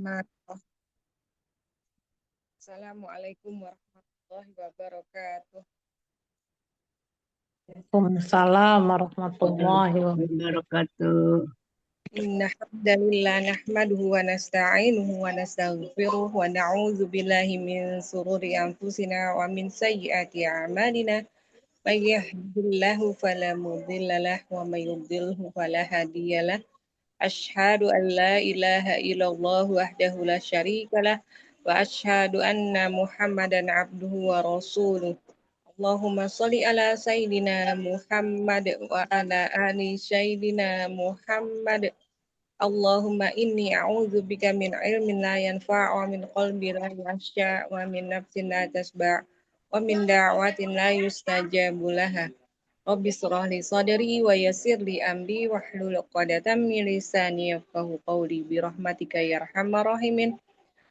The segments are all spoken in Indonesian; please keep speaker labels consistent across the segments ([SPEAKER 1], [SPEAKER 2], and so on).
[SPEAKER 1] Bismillahirrahmanirrahim. Assalamualaikum warahmatullahi wabarakatuh.
[SPEAKER 2] Waalaikumsalam warahmatullahi wabarakatuh.
[SPEAKER 1] Inna hamdalillah nahmaduhu wa nasta'inuhu wa nastaghfiruh wa na'udzu billahi min sururi anfusina wa min sayyiati a'malina. May yahdihillahu fala mudhillalah wa may yudhlilhu fala hadiyalah. Asyhadu an la ilaha illallah wahdahu la syarikalah wa asyhadu anna Muhammadan abduhu wa rasuluh. Allahumma sholli ala sayyidina Muhammad wa ala ali sayyidina Muhammad. Allahumma inni a'udzubika min ilmin la yanfa' wa min qalbin la yakhsha wa min nafsin la tasba' wa min da'watin la yustajabu laha. Rabbi shrah li sadri wa yassir li amri wahlul 'uqdatam min lisani yafqahu qawli bi rahmatika ya arhamar rahimin.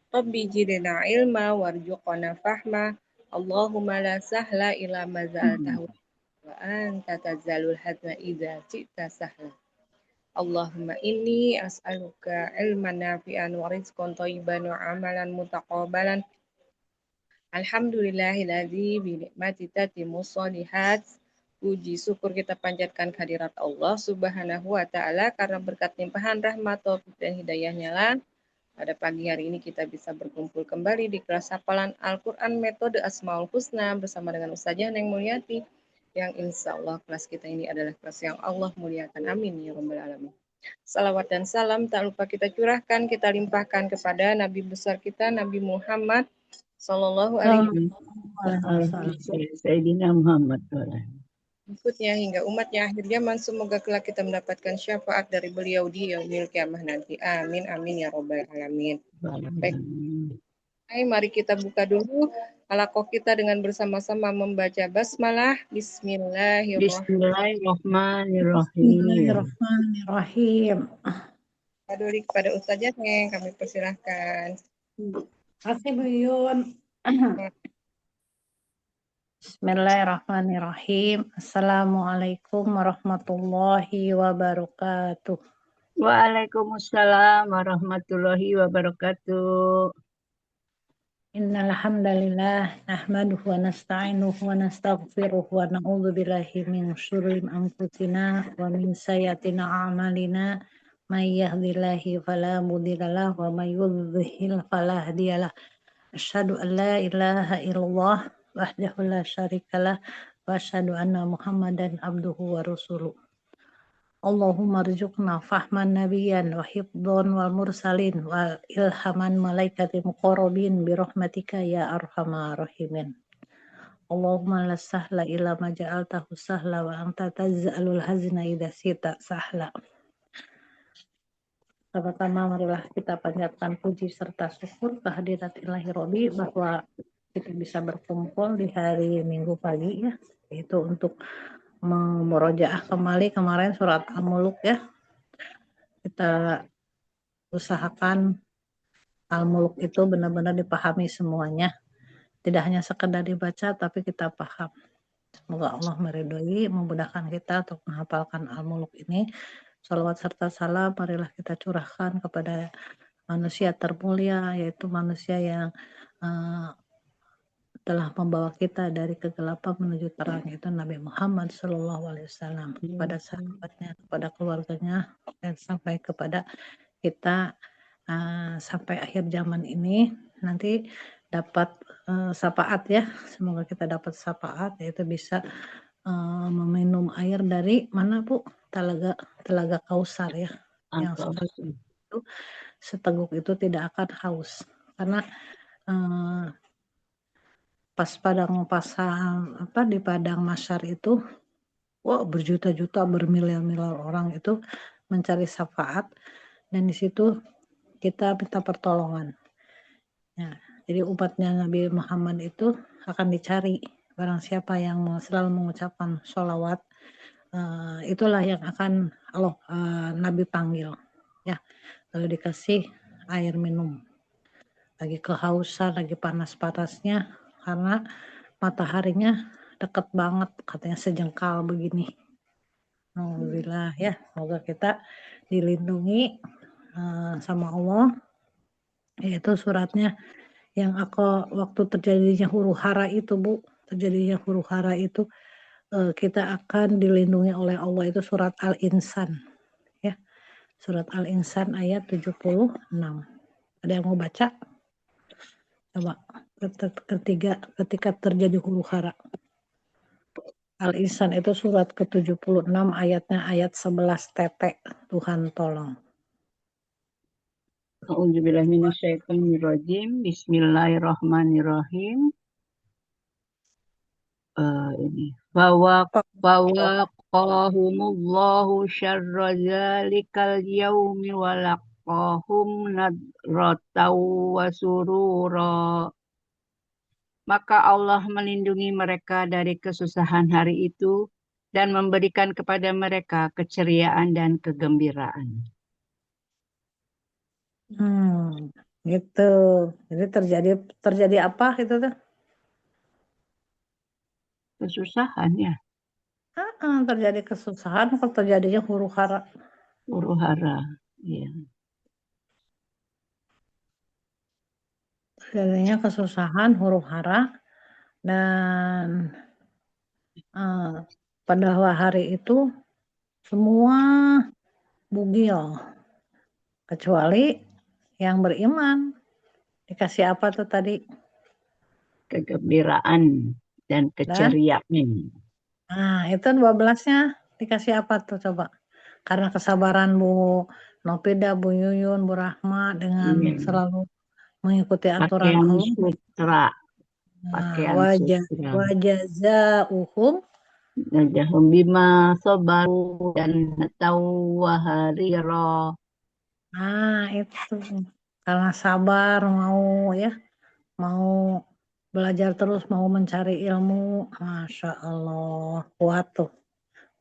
[SPEAKER 1] Rabbi zidna ilma warzuqna fahma. Allahumma la sahla illa ma ja'altahu wa anta tadzalul hazna idza syi'ta sahla. Allahumma inni as'aluka ilman nafi'an wa rizqan thayyiban wa amalan mutaqabbalan. Alhamdulillahilladzi bi ni'mati tatimmus shalihat. Puji syukur kita panjatkan kehadirat Allah Subhanahu wa taala karena berkat limpahan rahmat, taufik dan hidayahnya lah pada pagi hari ini kita bisa berkumpul kembali di kelas hafalan Al-Qur'an metode Asmaul Husna bersama dengan Ustazah Neng Mulyati yang insya Allah kelas kita ini adalah kelas yang Allah muliakan. Amin ya rabbal alamin. Salawat dan salam tak lupa kita curahkan, kita limpahkan kepada Nabi besar kita Nabi Muhammad Sallallahu Alaihi
[SPEAKER 2] Wasallam.
[SPEAKER 3] Sayyidina Muhammad.
[SPEAKER 1] Berikutnya hingga umatnya akhir zaman, semoga kelak kita mendapatkan syafaat dari beliau di yaumil kiamah nanti. Amin amin ya robbal alamin. Baik. Hai, mari kita buka dulu halaqah kita dengan bersama-sama membaca basmalah.
[SPEAKER 3] Bismillahirrahmanirrahim.
[SPEAKER 2] Bismillahirrahmanirrahim.
[SPEAKER 1] Dulu kepada Ustazah Neng, kami persilahkan.
[SPEAKER 2] Kasih Bu Yun. Bismillahirrahmanirrahim. Assalamualaikum warahmatullahi wabarakatuh.
[SPEAKER 3] Waalaikumsalam warahmatullahi wabarakatuh.
[SPEAKER 2] Innal hamdalillah nahmaduhu wa nasta'inuhu wa nastaghfiruh wa na'udzu billahi min syururi anfusina wa min sayyiati a'malina. May yahdihillahu fala mudhillalah wa may yudhlil fala hadiyalah. Asyhadu an la ilaha illallah wahdahu la syarikalah wa asyhadu anna Muhammadan abduhu wa rasuluh. Allahumma rzuqna fahman nabiyyan wa hifdhan wal mursalin wa ilhaman malaikati muqarrabin bi rahmatika ya arhamar rahimin. Allahumma la sahla illa ma ja'altahu sahla wa anta taj'alul hazna idza syi'ta sahla. Pertama marilah kita panjatkan puji serta syukur kehadirat Ilahi Robbi bahwa kita bisa berkumpul di hari Minggu pagi ya, itu untuk memurojaah kembali kemarin surat Al-Mulk ya. Kita usahakan Al-Mulk itu benar-benar dipahami semuanya, tidak hanya sekedar dibaca tapi kita paham. Semoga Allah meridhoi, memudahkan kita untuk menghafalkan Al-Mulk ini. Salawat serta salam marilah kita curahkan kepada manusia termulia, yaitu manusia yang telah membawa kita dari kegelapan menuju terang, yaitu Nabi Muhammad SAW, kepada sahabatnya, kepada keluarganya, dan sampai kepada kita sampai akhir zaman ini. Nanti dapat syafaat ya, semoga kita dapat syafaat, yaitu bisa meminum air dari mana Bu? Telaga Kausar ya, yang seteguk itu tidak akan haus, karena pas di padang mahsyar itu berjuta-juta, bermiliar-miliar orang itu mencari syafaat, dan di situ kita minta pertolongan ya. Jadi umatnya Nabi Muhammad itu akan dicari, barang siapa yang selalu mengucapkan sholawat, itulah yang akan Nabi panggil ya, lalu dikasih air minum. Lagi kehausan, lagi panas-panasnya, karena mataharinya dekat banget, katanya sejengkal begini. Alhamdulillah ya, semoga kita dilindungi sama Allah Yaitu suratnya yang waktu terjadinya huru hara itu, Bu. Terjadinya huru hara itu kita akan dilindungi oleh Allah, itu surat Al-Insan. Ya, surat Al-Insan ayat 76. Ada yang mau baca? Coba ketika terjadi huru hara. Al-Insan itu surat ke-76 ayatnya ayat 11 tetek. Tuhan tolong.
[SPEAKER 3] A'udzubillahi minasyaitonirrajim. Bismillahirrahmanirrahim. Ini fawaqahumullahu syarra dzalikal yaumi wa laqahum nadrataw wa surura. Maka Allah melindungi mereka dari kesusahan hari itu dan memberikan kepada mereka keceriaan dan kegembiraan.
[SPEAKER 2] Gitu. Jadi terjadi apa gitu tuh?
[SPEAKER 3] Kesusahan ya,
[SPEAKER 2] Terjadi kesusahan kalau terjadinya huru hara.
[SPEAKER 3] huru hara. Ya.
[SPEAKER 2] Terjadinya kesusahan huru hara dan pada hari itu semua bugil kecuali yang beriman. Dikasih apa tuh tadi?
[SPEAKER 3] Kegembiraan dan keceriaan.
[SPEAKER 2] Nah, itu 12-nya dikasih apa tuh coba? Karena kesabaran Bu Nopida, Bu Yuyun, Bu Rahma dengan selalu mengikuti aturan
[SPEAKER 3] Pakaian
[SPEAKER 2] Allah.
[SPEAKER 3] sutra. Pakaian sutra.
[SPEAKER 2] Wajazauhum
[SPEAKER 3] Najahum bima sabaru dan tawahariro.
[SPEAKER 2] itu karena sabar mau belajar terus, mau mencari ilmu. Masya Allah, kuat tuh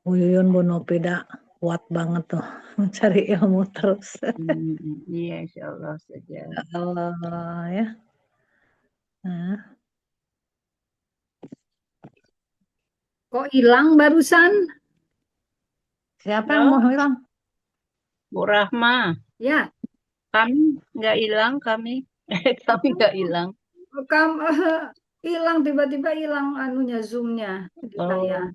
[SPEAKER 2] Bu Yuyun, Bu Nopida, kuat banget tuh mencari ilmu terus.
[SPEAKER 3] Iya, insya Allah saja.
[SPEAKER 2] Allah ya. Nah,
[SPEAKER 4] Kok hilang barusan?
[SPEAKER 2] siapa yang mau hilang?
[SPEAKER 3] Bu Rahma,
[SPEAKER 4] Ya,
[SPEAKER 3] kami nggak hilang, kami nggak hilang.
[SPEAKER 4] kamu hilang tiba-tiba hilang anunya zoomnya di saya.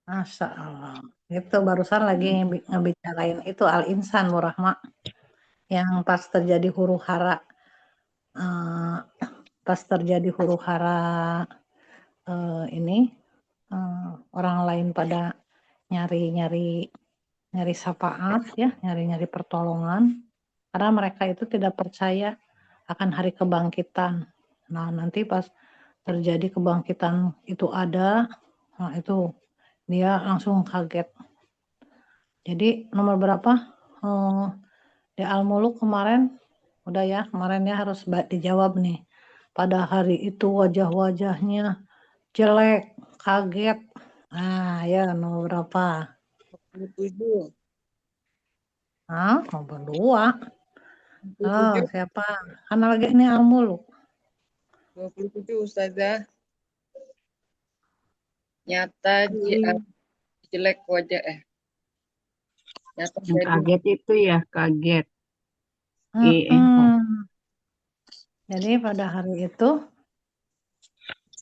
[SPEAKER 2] Masya Allah. Itu barusan lagi ngebicarain itu Al-Insan, Bu Rahma. Yang pas terjadi huru hara. Pas terjadi huru hara ini, orang lain pada nyari syafaat ya, nyari pertolongan. Karena mereka itu tidak percaya akan hari kebangkitan. Nah, nanti pas terjadi kebangkitan itu ada, nah itu dia langsung kaget. Jadi nomor berapa? Di Al-Muluk kemarin, udah ya, kemarin ya harus dijawab nih. Pada hari itu wajah-wajahnya jelek, kaget. Nah, ya nomor berapa?
[SPEAKER 1] 27.
[SPEAKER 2] Nomor 2. Oh,
[SPEAKER 1] 27.
[SPEAKER 2] siapa? Karena lagi ini Al-Muluk.
[SPEAKER 1] 27 Ustazah. Nyata jelek wajah nyata
[SPEAKER 3] Yang
[SPEAKER 1] jadi
[SPEAKER 3] kaget itu ya, kaget.
[SPEAKER 2] Jadi pada hari itu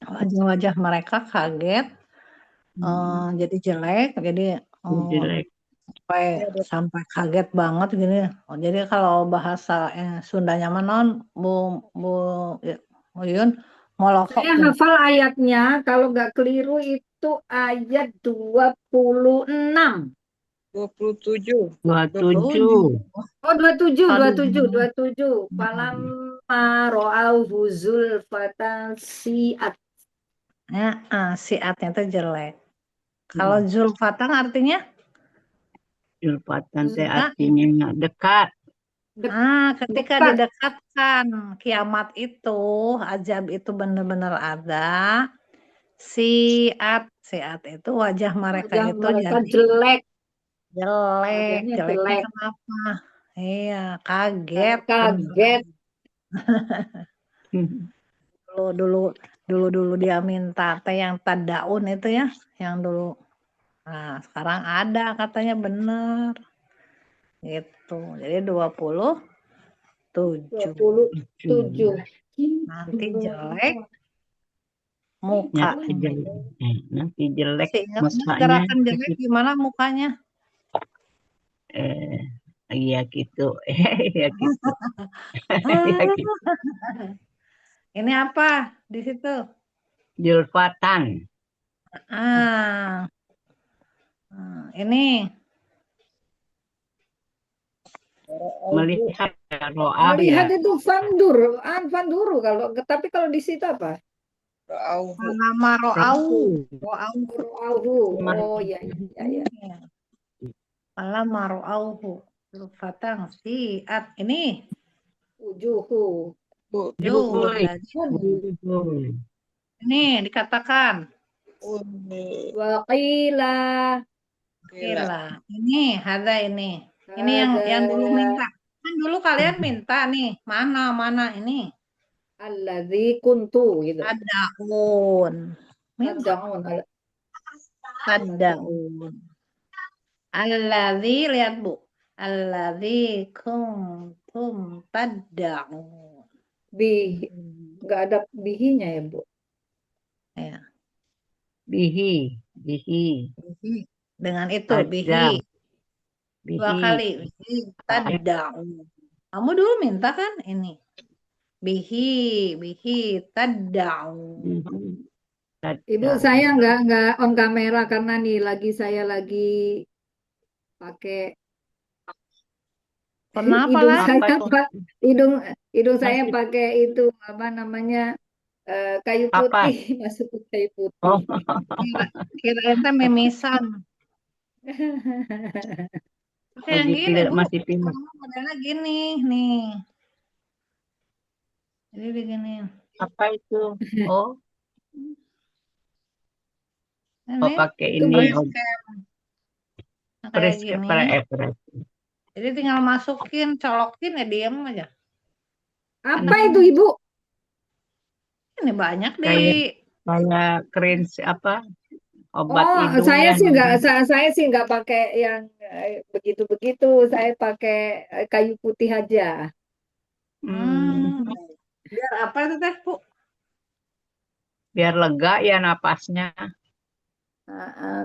[SPEAKER 2] wajah-wajah mereka kaget, jadi jelek, jadi
[SPEAKER 3] Jelek.
[SPEAKER 2] sampai kaget banget gini. Jadi kalau bahasa Sundanya menon Bu Yun molokok.
[SPEAKER 4] Saya hafal ayatnya, kalau nggak keliru itu ayat 26.
[SPEAKER 1] 27.
[SPEAKER 3] 27.
[SPEAKER 4] Oh, 27,
[SPEAKER 2] Aduh.
[SPEAKER 4] 27. Falamma ro'auhu zulfatan si'at.
[SPEAKER 2] Siatnya itu jelek. Kalau zulfatan artinya?
[SPEAKER 3] Zulfatan teh artinya dekat.
[SPEAKER 2] Ketika
[SPEAKER 4] Dekat.
[SPEAKER 2] didekatkan kiamat itu, azab itu benar-benar ada. Siat itu wajah mereka
[SPEAKER 4] Wajah
[SPEAKER 2] itu
[SPEAKER 4] mereka
[SPEAKER 2] jadi
[SPEAKER 4] jelek.
[SPEAKER 2] jeleknya
[SPEAKER 4] Jelek.
[SPEAKER 2] kenapa? Iya, kaget.
[SPEAKER 4] Kaget.
[SPEAKER 2] Dulu dia minta teh yang tadaun itu ya, yang dulu. Nah, sekarang ada katanya bener. Gitu. Jadi 27.
[SPEAKER 4] 27.
[SPEAKER 2] Nanti jelek
[SPEAKER 5] Ya,
[SPEAKER 2] mukanya.
[SPEAKER 5] nanti jelek
[SPEAKER 2] Ingat
[SPEAKER 5] mukanya.
[SPEAKER 2] gerakan jelek gimana mukanya?
[SPEAKER 5] Iya gitu. Ya gitu. Ya gitu.
[SPEAKER 2] Ini apa di situ?
[SPEAKER 5] Julfatan.
[SPEAKER 2] Ah, ini
[SPEAKER 5] Melihat ro'ah
[SPEAKER 4] Melihat
[SPEAKER 5] ya.
[SPEAKER 4] itu fanduru kalau tapi kalau di situ apa?
[SPEAKER 1] Ra'auhu.
[SPEAKER 2] Palama ro'au.
[SPEAKER 4] Auhu. Oh ya ya.
[SPEAKER 2] Palama ro'auhu. Fatang siat. Ini.
[SPEAKER 4] Ujuhu.
[SPEAKER 2] Juhud.
[SPEAKER 5] Jul.
[SPEAKER 2] Ini dikatakan.
[SPEAKER 4] Waqila.
[SPEAKER 2] Gila. Ini ada ini. Ini yang dulu minta. Kan dulu kalian minta nih. Mana ini.
[SPEAKER 4] Alladzi kuntu gitu.
[SPEAKER 2] Tadaun.
[SPEAKER 4] Tad'un.
[SPEAKER 2] Tadaun. Alladzi lihat Bu. Alladzi kuntum taddaun.
[SPEAKER 4] Nggak ada bihinya ya Bu.
[SPEAKER 2] Ya.
[SPEAKER 5] Bihi.
[SPEAKER 2] Dengan itu bihi. Dua kali. Bihi taddaun. Kamu dulu minta kan ini. Bihi taddaun.
[SPEAKER 4] Ibu saya nggak on kamera karena nih saya lagi pakai
[SPEAKER 2] Kenapa
[SPEAKER 4] hidung
[SPEAKER 2] lah?
[SPEAKER 4] saya hidung saya pakai itu apa namanya kayu putih masuk ke kayu putih.
[SPEAKER 5] Oh.
[SPEAKER 2] Kira ente memisan. Yang gini Bu.
[SPEAKER 5] Masih pilih.
[SPEAKER 2] Modelnya gini nih. Jadi begini.
[SPEAKER 5] Apa itu? Oh.
[SPEAKER 2] Ini
[SPEAKER 5] Pakai
[SPEAKER 4] itu
[SPEAKER 5] ini.
[SPEAKER 2] kayak gini.
[SPEAKER 5] Press.
[SPEAKER 2] Jadi tinggal masukin, colokin ya diam aja.
[SPEAKER 4] Apa itu Ibu?
[SPEAKER 2] Ini banyak
[SPEAKER 5] kayak keren apa? Obat hidung
[SPEAKER 4] saya
[SPEAKER 5] ya.
[SPEAKER 4] saya sih nggak pakai yang begitu-begitu. Saya pakai kayu putih aja.
[SPEAKER 2] Biar apa itu teh Bu?
[SPEAKER 5] Biar lega ya napasnya.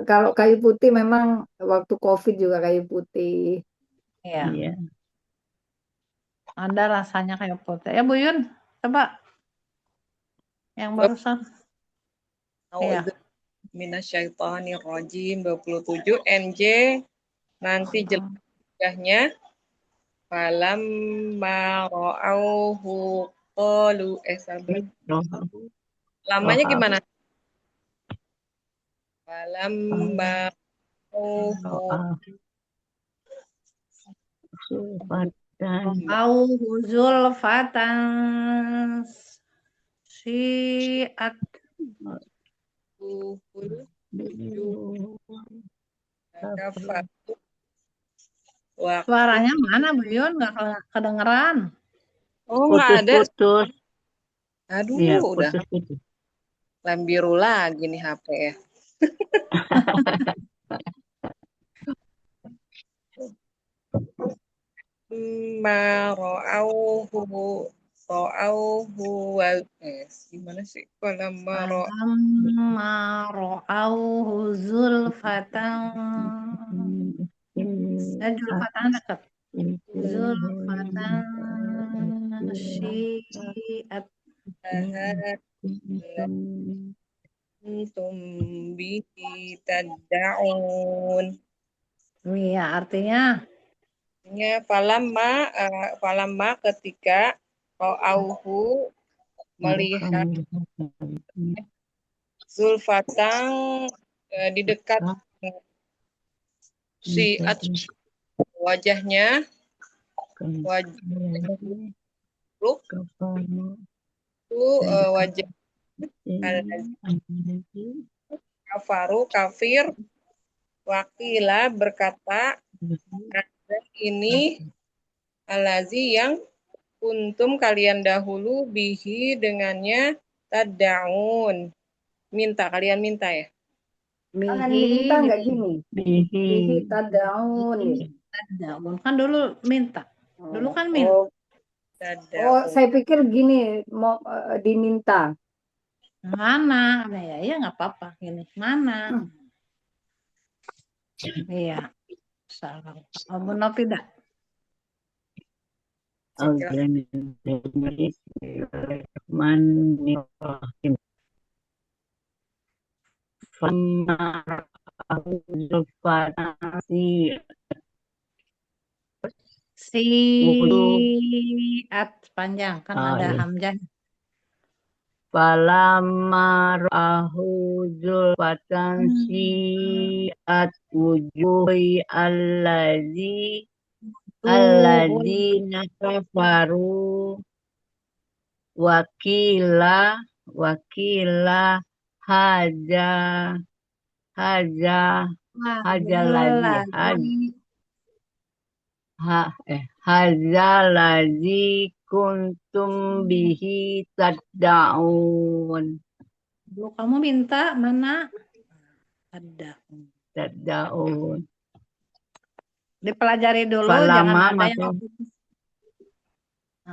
[SPEAKER 4] Kalau kayu putih memang waktu COVID juga kayu putih.
[SPEAKER 2] Iya. Ada rasanya kayak putih. Ya Bu Yun, coba yang barusan. Iya.
[SPEAKER 1] Minasyaitonirrajim 27 NJ nanti jelasnya falam mara'auhu qalu sabar. Lamanya gimana? Falam mara'auhu
[SPEAKER 2] Zulfatan syiat Suaranya mana Bu Yun? Nggak kedengeran.
[SPEAKER 1] Oh, nggak ada.
[SPEAKER 5] Putus.
[SPEAKER 1] Aduh,
[SPEAKER 5] ya,
[SPEAKER 1] udah.
[SPEAKER 5] Putus.
[SPEAKER 1] Lambiru lagi nih HP ya. Gimana sih?
[SPEAKER 2] Mara'auhu zulfatan. Zulfatan dekat. Zulfatan syiat.
[SPEAKER 1] Bihi tad'un.
[SPEAKER 2] Iya, artinya
[SPEAKER 1] falamma ketika ro'auhu melihat zulfatang di dekat wajahnya wajah kafir wakila berkata ini alazi yang kuntum kalian dahulu bihi dengannya tad'un kalian minta ya
[SPEAKER 4] Jangan minta nggak gini bihi tad'un
[SPEAKER 2] Tadaun kan dulu minta. Dulu kan minta.
[SPEAKER 4] Oh,
[SPEAKER 1] Tadaun.
[SPEAKER 4] saya pikir gini, mau diminta.
[SPEAKER 2] Mana? Nah, ya nggak apa-apa gini. Mana? Iya. Salah. Bu Novi dah.
[SPEAKER 5] Bismillahirrahmanirrahim. Fama zulfanasi
[SPEAKER 2] Siat panjang kan ada
[SPEAKER 5] iya.
[SPEAKER 2] hamzah.
[SPEAKER 5] Falamma ra'ahu zulfatan si'at wujuhi alladzina kafaru wakila haja haja haja lagi haja lagi kuntum bihi tad'un.
[SPEAKER 2] Dulu kamu minta mana? Ada.
[SPEAKER 5] Tad'un.
[SPEAKER 2] Dipelajari dulu,
[SPEAKER 5] Falama
[SPEAKER 2] jangan ada
[SPEAKER 5] maka
[SPEAKER 2] yang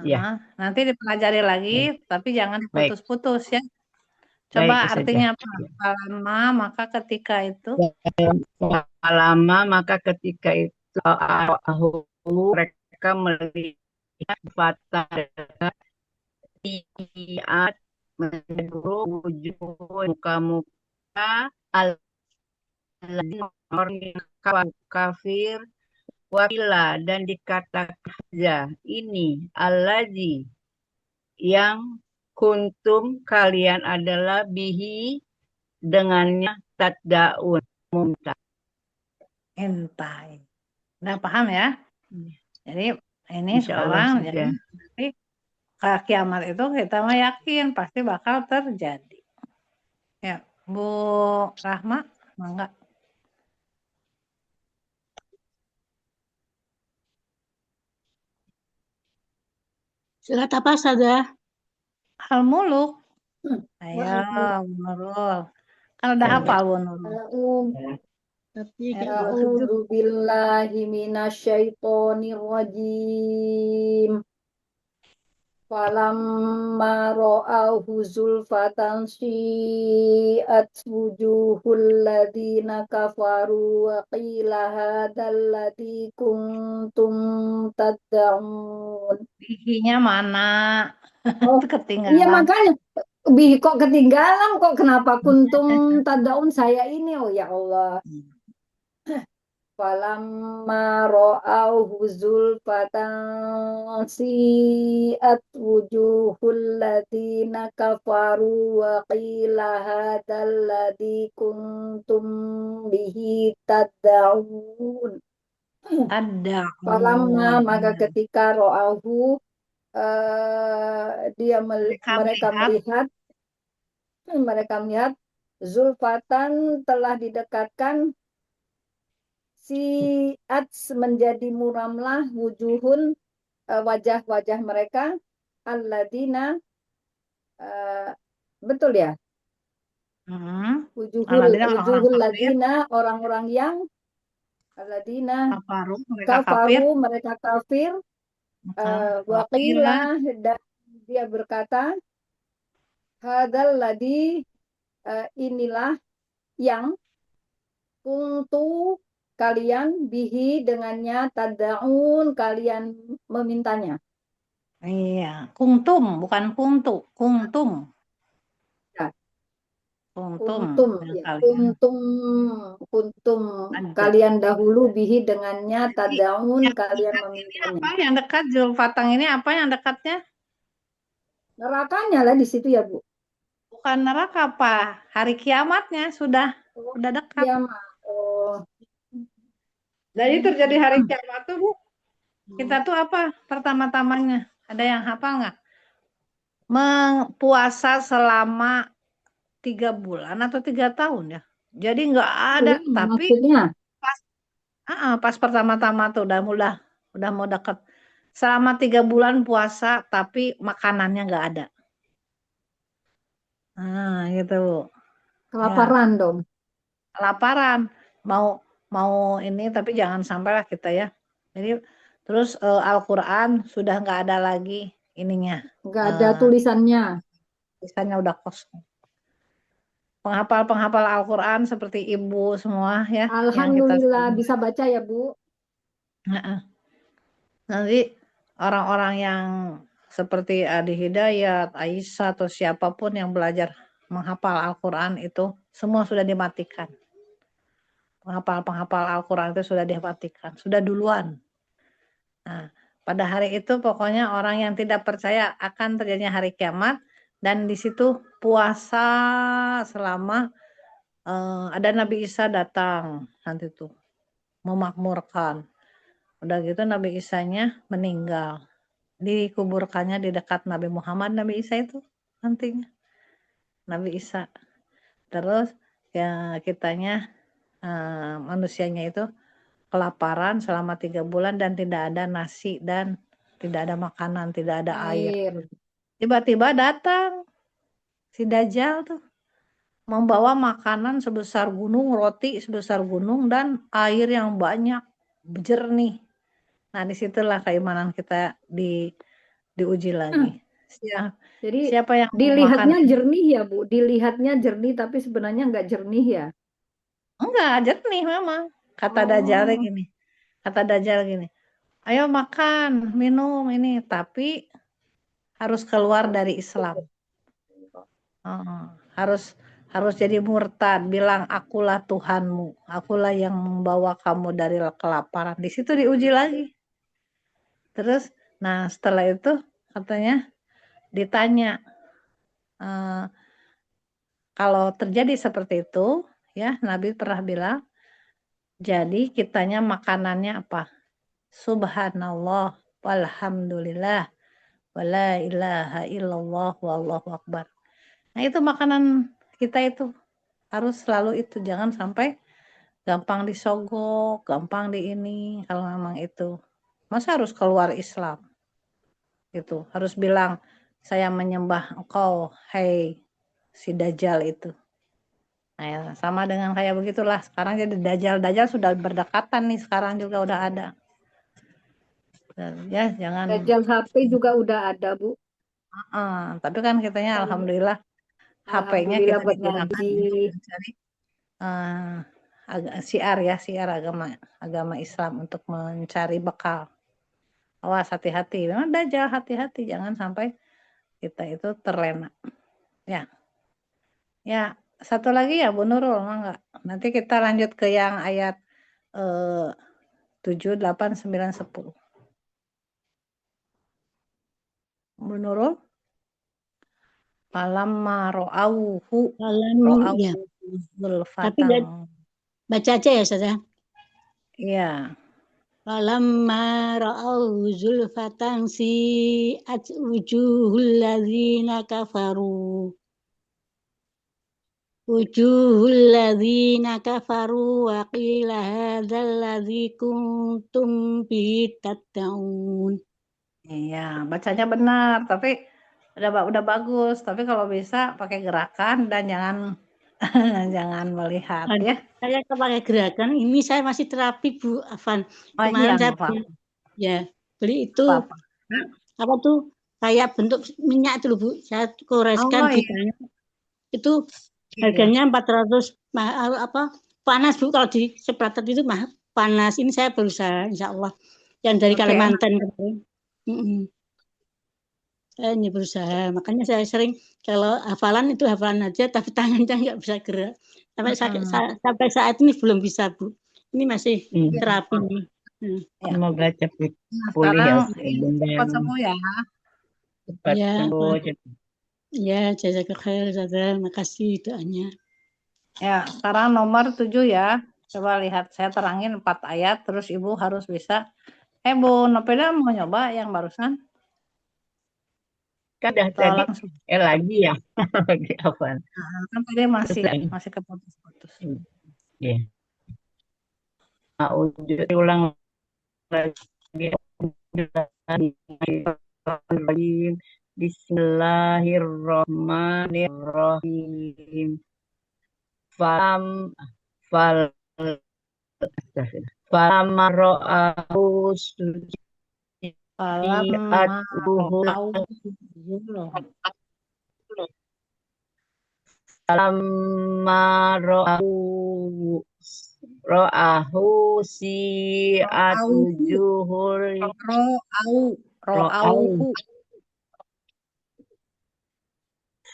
[SPEAKER 5] ya.
[SPEAKER 2] nanti dipelajari lagi, tapi jangan
[SPEAKER 5] Baik.
[SPEAKER 2] putus-putus ya.
[SPEAKER 5] Baik,
[SPEAKER 2] Coba artinya
[SPEAKER 5] saja.
[SPEAKER 2] apa? Lama maka ketika itu.
[SPEAKER 5] Lama maka ketika itu mereka melihat fatah tiat menjuru wujud muka-muka orang kafir wakila dan dikatakan saja ini allazi yang kuntum kalian adalah bihi dengannya taddaun minta.
[SPEAKER 2] Entai. Udah paham ya? Jadi ini
[SPEAKER 5] Insya Allah
[SPEAKER 2] sekarang
[SPEAKER 5] sudah.
[SPEAKER 2] jadi nanti kiamat itu kita mah yakin pasti bakal terjadi. Ya, Bu Rahma, mangga.
[SPEAKER 3] Surat apa saja?
[SPEAKER 2] Al-Muluk. Ayo, Bu Nurul. Kan udah hafal Bu Nurul.
[SPEAKER 4] A'udzu billahi minasyaitonir rajim. Falamma ra'ahu zulfatan syi'at wujuhul ladina kafaru wa qila hadzal ladzi kuntum tad'un.
[SPEAKER 2] Bihinya mana?
[SPEAKER 4] Oh, iya
[SPEAKER 2] Ketinggalan.
[SPEAKER 4] makanya kok ketinggalan kok kenapa kuntum tad'un saya ini oh ya Allah. Falamma ra'auhu zulfatan si'at wujuhul ladina kafaru wa qila hadzal ladzi kuntum bihi tad'un.
[SPEAKER 2] Ada.
[SPEAKER 4] Falamma maka ketika ra'auhu mereka melihat zulfatan telah didekatkan si'at menjadi muramlah wujuhun wajah-wajah mereka alladzina betul ya wujuhul ladina orang-orang yang alladzina kafaru mereka kafir waqila dan dia berkata hadzal ladzi inilah yang kuntu kalian bihi dengannya tad'un kalian memintanya.
[SPEAKER 2] Iya, kungtum bukan kungtu, kungtum.
[SPEAKER 4] Ya.
[SPEAKER 2] Kuntum
[SPEAKER 4] ya. Kuntum kalian dahulu bihi dengannya tad'un kalian memintanya.
[SPEAKER 2] Apa yang dekat zulfatang ini apa yang dekatnya?
[SPEAKER 4] Nerakanya lah di situ ya Bu.
[SPEAKER 2] Bukan neraka apa? Hari kiamatnya sudah dekat.
[SPEAKER 4] Kiamat. Oh.
[SPEAKER 2] Jadi terjadi hari kiamat tuh Bu. Kita tuh apa pertama-tamanya? Ada yang hafal nggak? Puasa selama 3 bulan atau 3 tahun ya. Jadi nggak ada. Tapi pas pertama-tama tuh udah mau dekat. Selama 3 bulan puasa tapi makanannya nggak ada. Nah gitu.
[SPEAKER 4] Kelaparan dong.
[SPEAKER 2] Kelaparan. Mau ini tapi jangan sampailah kita ya Jadi terus Al-Quran sudah nggak ada lagi ininya,
[SPEAKER 4] Nggak ada tulisannya.
[SPEAKER 2] tulisannya udah kosong. Penghafal-penghafal Al-Quran seperti ibu semua ya, yang kita
[SPEAKER 4] Alhamdulillah bisa baca ya, Bu.
[SPEAKER 2] Nah, nanti orang-orang yang seperti Adi Hidayat, Aisyah atau siapapun yang belajar menghafal Al-Quran itu semua sudah dimatikan. Penghafal Al-Quran itu sudah dimatikan, sudah duluan. Nah, pada hari itu pokoknya orang yang tidak percaya akan terjadinya hari kiamat, dan di situ puasa selama ada Nabi Isa datang nanti tuh memakmurkan. Udah gitu Nabi Isanya meninggal. Dikuburkannya di dekat Nabi Muhammad, Nabi Isa itu nantinya. Nabi Isa. Terus ya kitanya manusianya itu kelaparan selama 3 bulan dan tidak ada nasi dan tidak ada makanan, tidak ada air. Tiba-tiba datang si Dajjal tuh membawa makanan sebesar gunung, roti sebesar gunung, dan air yang banyak, jernih. Nah, disitulah keimanan kita diuji lagi.
[SPEAKER 4] Jadi
[SPEAKER 2] Siapa yang
[SPEAKER 4] dilihatnya
[SPEAKER 2] makan?
[SPEAKER 4] jernih ya, Bu. Dilihatnya jernih tapi sebenarnya nggak jernih ya.
[SPEAKER 2] Enggak, jernih memang. Kata Dajjal gini. Kata Dajjal gini. Ayo makan, minum ini, tapi harus keluar dari Islam. Harus jadi murtad, bilang akulah Tuhanmu, akulah yang membawa kamu dari kelaparan. Di situ diuji lagi. Terus, nah setelah itu katanya ditanya, kalau terjadi seperti itu, ya Nabi pernah bilang, jadi kitanya makanannya apa? Subhanallah, walhamdulillah, wala ilaha illallah, wallahu akbar. Nah itu makanan kita itu harus selalu itu, jangan sampai gampang disogok, gampang di ini, kalau memang itu. Masa harus keluar Islam? Itu harus bilang, saya menyembah engkau, hai si Dajjal itu. Nah, ya, sama dengan kayak begitulah. Sekarang jadi Dajjal sudah berdekatan nih, sekarang juga udah ada. Dan, ya, jangan.
[SPEAKER 4] Dajjal HP juga udah ada, Bu.
[SPEAKER 2] Tapi kan kitanya alhamdulillah HP-nya kita
[SPEAKER 4] buat
[SPEAKER 2] digunakan
[SPEAKER 4] ngaji.
[SPEAKER 2] untuk mencari siar agama Islam, untuk mencari bekal. Awas, hati-hati. Memang Dajjal, hati-hati, jangan sampai kita itu terlena. Ya, satu lagi ya Bu Nurul, enggak? Nanti kita lanjut ke yang ayat 7, 8, 9, 10. Bu Nurul? Falamma ro'auhu
[SPEAKER 6] ya. Tapi baca aja ya Ustaz ya.
[SPEAKER 2] Iya.
[SPEAKER 6] Falamma ra'au zulfatan si'at wujuhul ladzina kafaru. Wujuhul ladzina kafaru wa qila hadzal ladzi kuntum bihi tatta'un.
[SPEAKER 2] Iya, bacanya benar, tapi udah bagus. Tapi kalau bisa pakai gerakan dan jangan melihat ya.
[SPEAKER 6] Saya pakai gerakan ini, saya masih terapi Bu Afan.
[SPEAKER 2] Iya,
[SPEAKER 6] Kemarin saya beli itu apa tuh kayak bentuk minyak itu loh Bu. Saya koreskan ditanya. Itu harganya 400 panas Bu, kalau di Sepratat itu panas. Ini saya berusaha insya Allah yang dari Kalimantan kemarin. Saya ini berusaha, makanya saya sering kalau hafalan itu hafalan aja, tapi tangannya nggak bisa gerak. Sampai saat ini belum bisa Bu. Ini masih terapi nih.
[SPEAKER 5] Semoga cepat pulih ya.
[SPEAKER 2] Cepat sembuh ya.
[SPEAKER 5] Cepat sembuh.
[SPEAKER 6] Ya, jazakallahu khair, Ustazah. Makasih doanya.
[SPEAKER 2] Ya, sekarang nomor 7 ya. Coba lihat, saya terangin 4 ayat, terus Ibu harus bisa. Bu Nopeda mau nyoba yang barusan?
[SPEAKER 5] Kan udah tadi lagi ya. Lagi apa?
[SPEAKER 2] Kan tadi masih keputus-putus.
[SPEAKER 5] Iya. Ulang lagi. Bismillahirrahmanirrahim. Falamma ra'ahu
[SPEAKER 2] Falamma
[SPEAKER 5] suji'atuhu
[SPEAKER 2] ra'auhu
[SPEAKER 5] falamma ra'ahu si'at
[SPEAKER 2] Ro'auhu
[SPEAKER 5] wujuhul ra'au
[SPEAKER 2] Ro'auhu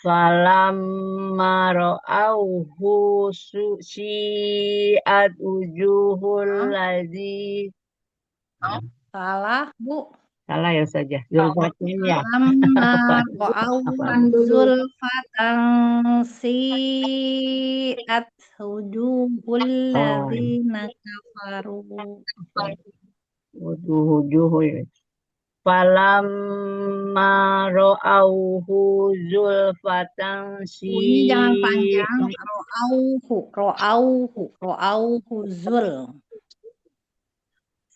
[SPEAKER 5] falamma ra'auhu si'at wujuhul ladzi
[SPEAKER 2] Salah Bu.
[SPEAKER 5] salah ya saja Zulfatan ya
[SPEAKER 2] Falamma
[SPEAKER 5] apa
[SPEAKER 2] ra'auhu
[SPEAKER 5] apa
[SPEAKER 4] dulu.
[SPEAKER 2] zulfatan si'at wujuhul
[SPEAKER 5] oh
[SPEAKER 2] ladzina kafaru.
[SPEAKER 5] wujuhul falamma ra'auhu zulfatan
[SPEAKER 2] Ini jangan panjang.
[SPEAKER 5] si'at
[SPEAKER 2] Ro'auhu zul.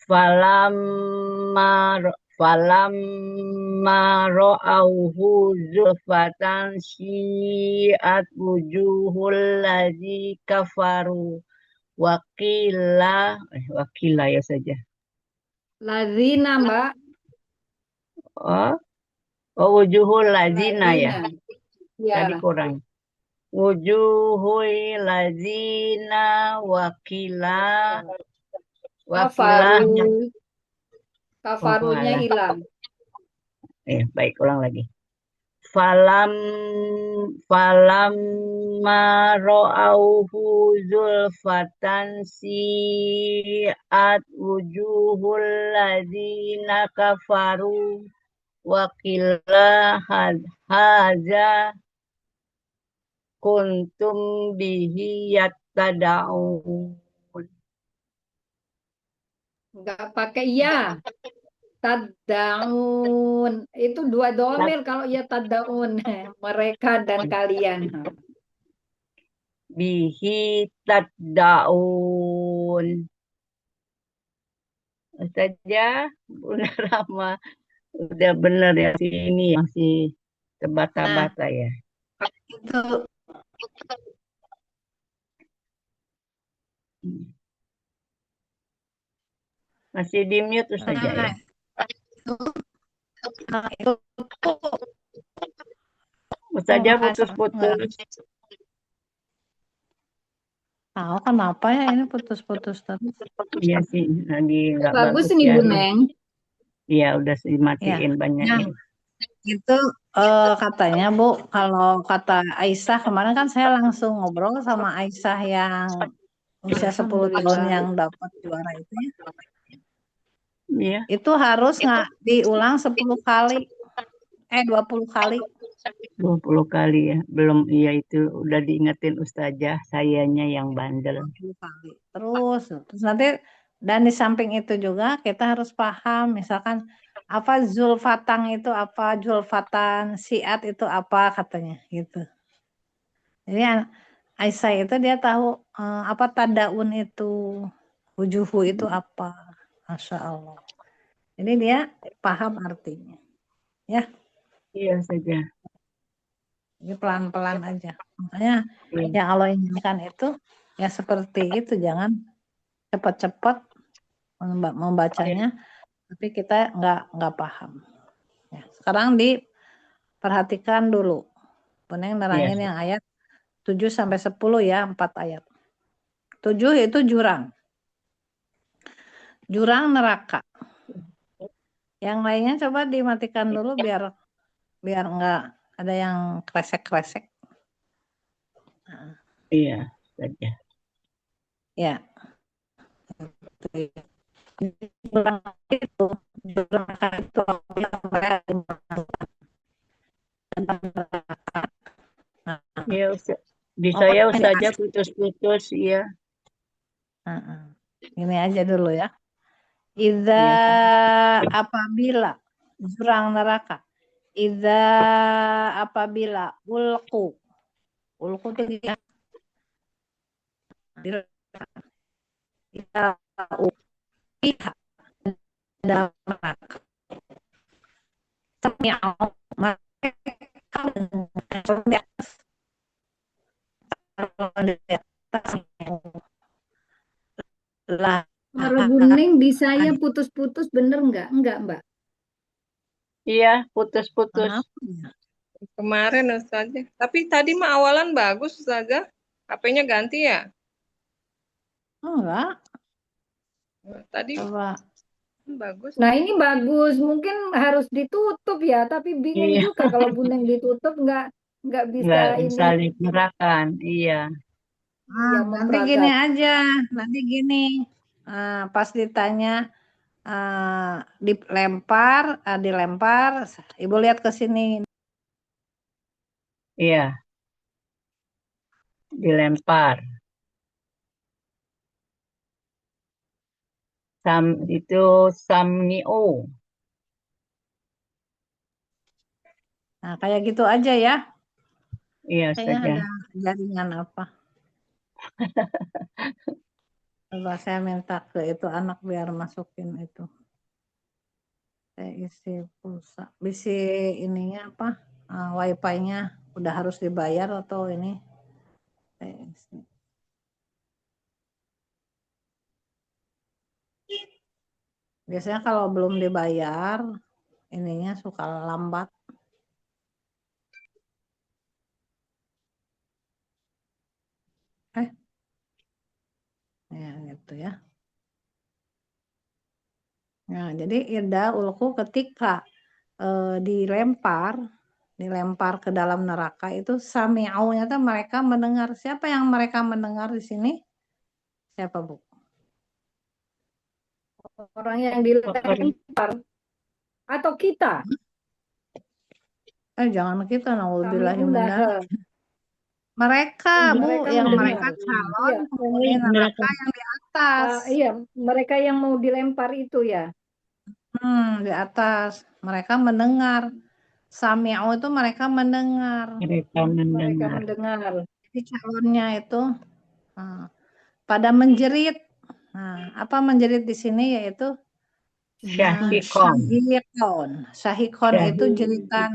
[SPEAKER 5] falamma ra'auhu zulfatan si'at wujuhul ladzi kafaru wakila ya saja
[SPEAKER 4] Lazina, Mbak.
[SPEAKER 5] oh wujuhul ladzina ya
[SPEAKER 4] Lazina.
[SPEAKER 5] tadi
[SPEAKER 4] Ya.
[SPEAKER 5] kurang wujuhul ladzina wakila
[SPEAKER 4] Kafaru.
[SPEAKER 5] oh
[SPEAKER 4] Kafarunya
[SPEAKER 5] alah.
[SPEAKER 4] hilang.
[SPEAKER 5] Baik ulang lagi falamma ra'auhu zulfatan si'at wujuhul ladzina kafaru wakila hadza kuntum bihi yattada'un
[SPEAKER 4] Nggak pakai ya. Tadaun. Itu dua domir kalau ya tadaun. Mereka dan kalian.
[SPEAKER 5] bihi tadda'un saja Bunda Rama udah bener ya sini masih terbata-bata ya
[SPEAKER 2] Itu
[SPEAKER 5] masih di mute saja ya
[SPEAKER 2] itu
[SPEAKER 5] saja putus-putus
[SPEAKER 2] tahu kenapa ya ini putus-putus terus.
[SPEAKER 5] iya sih lagi nggak
[SPEAKER 4] Bagus
[SPEAKER 5] bagus
[SPEAKER 4] nih
[SPEAKER 5] ya
[SPEAKER 4] Bu Neng.
[SPEAKER 5] iya udah dimatiin
[SPEAKER 2] Ya.
[SPEAKER 5] banyak
[SPEAKER 2] Nah,
[SPEAKER 5] ini
[SPEAKER 2] itu katanya Bu, kalau kata Aisyah kemarin kan saya langsung ngobrol sama Aisyah yang usia 10 tahun yang dapat juara itu ya.
[SPEAKER 5] iya
[SPEAKER 2] Itu harus nggak diulang 10 kali 20 kali
[SPEAKER 5] 20 kali ya belum iya itu udah diingetin ustazah sayanya yang bandel
[SPEAKER 2] 20 kali terus nanti dan di samping itu juga kita harus paham misalkan apa zulfatang itu apa zulfatan siat itu apa katanya gitu. Jadi Aisyah itu dia tahu apa tadaun itu wujuhu itu apa. Masya Allah. Jadi dia paham artinya ya.
[SPEAKER 5] iya saja
[SPEAKER 2] Jadi pelan-pelan aja. Makanya
[SPEAKER 5] iya.
[SPEAKER 2] yang Allah inginkan itu ya seperti itu, jangan cepat-cepat membacanya, tapi kita nggak paham. Ya, sekarang diperhatikan dulu. Puneng nerangin yang ayat 7 sampai 10 ya, 4 ayat. 7 itu jurang. Jurang neraka. Yang lainnya coba dimatikan dulu biar nggak ada yang kresek-kresek.
[SPEAKER 5] Iya saja.
[SPEAKER 2] Ya. Jurang itu
[SPEAKER 5] Ya, di saya saja putus-putus ya.
[SPEAKER 2] Ini aja dulu ya. Iza apabila jurang neraka. Iza apabila ulku itu dia. Iza upiha neraka. Sami'au mereka lah
[SPEAKER 4] Suara Bu di saya putus-putus, bener nggak? Enggak, Mbak.
[SPEAKER 5] Iya, putus-putus.
[SPEAKER 2] Kenapa ya?
[SPEAKER 1] Kemarin Ustazah. Tapi tadi mah awalan bagus Ustazah. HP-nya ganti ya?
[SPEAKER 2] Enggak,
[SPEAKER 1] Tadi
[SPEAKER 2] coba.
[SPEAKER 1] bagus.
[SPEAKER 4] Nah, ini bagus. Mungkin harus ditutup ya, tapi bingung
[SPEAKER 5] Iya,
[SPEAKER 4] juga kalau Buneng ditutup nggak bisa
[SPEAKER 5] nggak
[SPEAKER 4] ini
[SPEAKER 5] bisa digerakkan. Iya,
[SPEAKER 4] ya
[SPEAKER 2] Nanti gini
[SPEAKER 4] memperagakan.
[SPEAKER 2] aja, nanti gini. Pas ditanya dilempar, Ibu lihat ke sini.
[SPEAKER 5] iya, dilempar. Itu samnio.
[SPEAKER 2] Nah, kayak gitu aja ya.
[SPEAKER 5] Iya,
[SPEAKER 2] Kayaknya
[SPEAKER 5] saja.
[SPEAKER 2] ada jaringan apa. Coba saya minta ke itu anak biar masukin itu. Saya isi pulsa. Bisi ininya apa? Wifi-nya udah harus dibayar atau ini? Saya isi. Biasanya kalau belum dibayar, ininya suka lambat. Ya gitu ya. Nah, jadi ida ulku ketika dilempar ke dalam neraka itu sami'aunya tuh mereka mendengar. Siapa yang mereka mendengar di sini? Siapa, Bu?
[SPEAKER 4] Orang yang
[SPEAKER 5] Orang
[SPEAKER 4] dilempar atau kita,
[SPEAKER 2] Jangan kita,
[SPEAKER 4] kami
[SPEAKER 2] naudzubillahimindzalik.
[SPEAKER 4] undaha.
[SPEAKER 2] Mereka, Bu,
[SPEAKER 4] Mereka
[SPEAKER 2] yang
[SPEAKER 4] mendengar.
[SPEAKER 2] mereka calon
[SPEAKER 4] Iya,
[SPEAKER 2] penghuni neraka yang di atas.
[SPEAKER 4] iya, mereka yang mau dilempar itu ya.
[SPEAKER 2] Di atas. Mereka mendengar. Sami'u itu mereka mendengar.
[SPEAKER 5] mereka
[SPEAKER 4] Mereka
[SPEAKER 5] mendengar.
[SPEAKER 4] mendengar.
[SPEAKER 2] Jadi calonnya itu pada menjerit. Nah, apa menjerit di sini yaitu
[SPEAKER 5] Syahikon.
[SPEAKER 2] Syahikon itu jeritan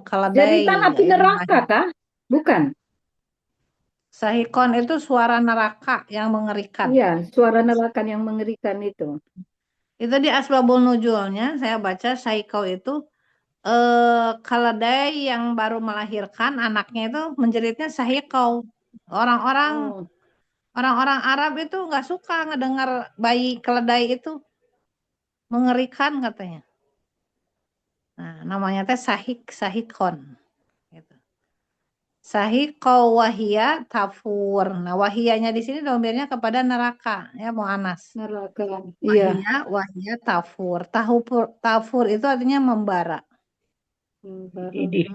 [SPEAKER 2] keledai
[SPEAKER 4] Jeritan
[SPEAKER 2] ya,
[SPEAKER 4] api
[SPEAKER 2] yang
[SPEAKER 4] neraka kah? Bukan.
[SPEAKER 2] Syahikon itu suara neraka yang mengerikan.
[SPEAKER 4] Iya, suara neraka yang mengerikan itu.
[SPEAKER 2] Itu di Asbabun Nuzulnya saya baca Syahikon itu keledai yang baru melahirkan anaknya itu menjeritnya Syahikon. Orang-orang
[SPEAKER 4] Oh,
[SPEAKER 2] orang-orang Arab itu nggak suka ngedengar bayi keledai itu mengerikan katanya. Nah, namanya teh sahikon. Gitu. Sahiko wahia tafur. Nah, wahiyanya di sini domirnya kepada neraka, ya mau anas.
[SPEAKER 4] neraka. Iya.
[SPEAKER 2] Wahia tafur. Tafur itu artinya membara.
[SPEAKER 5] Jadi,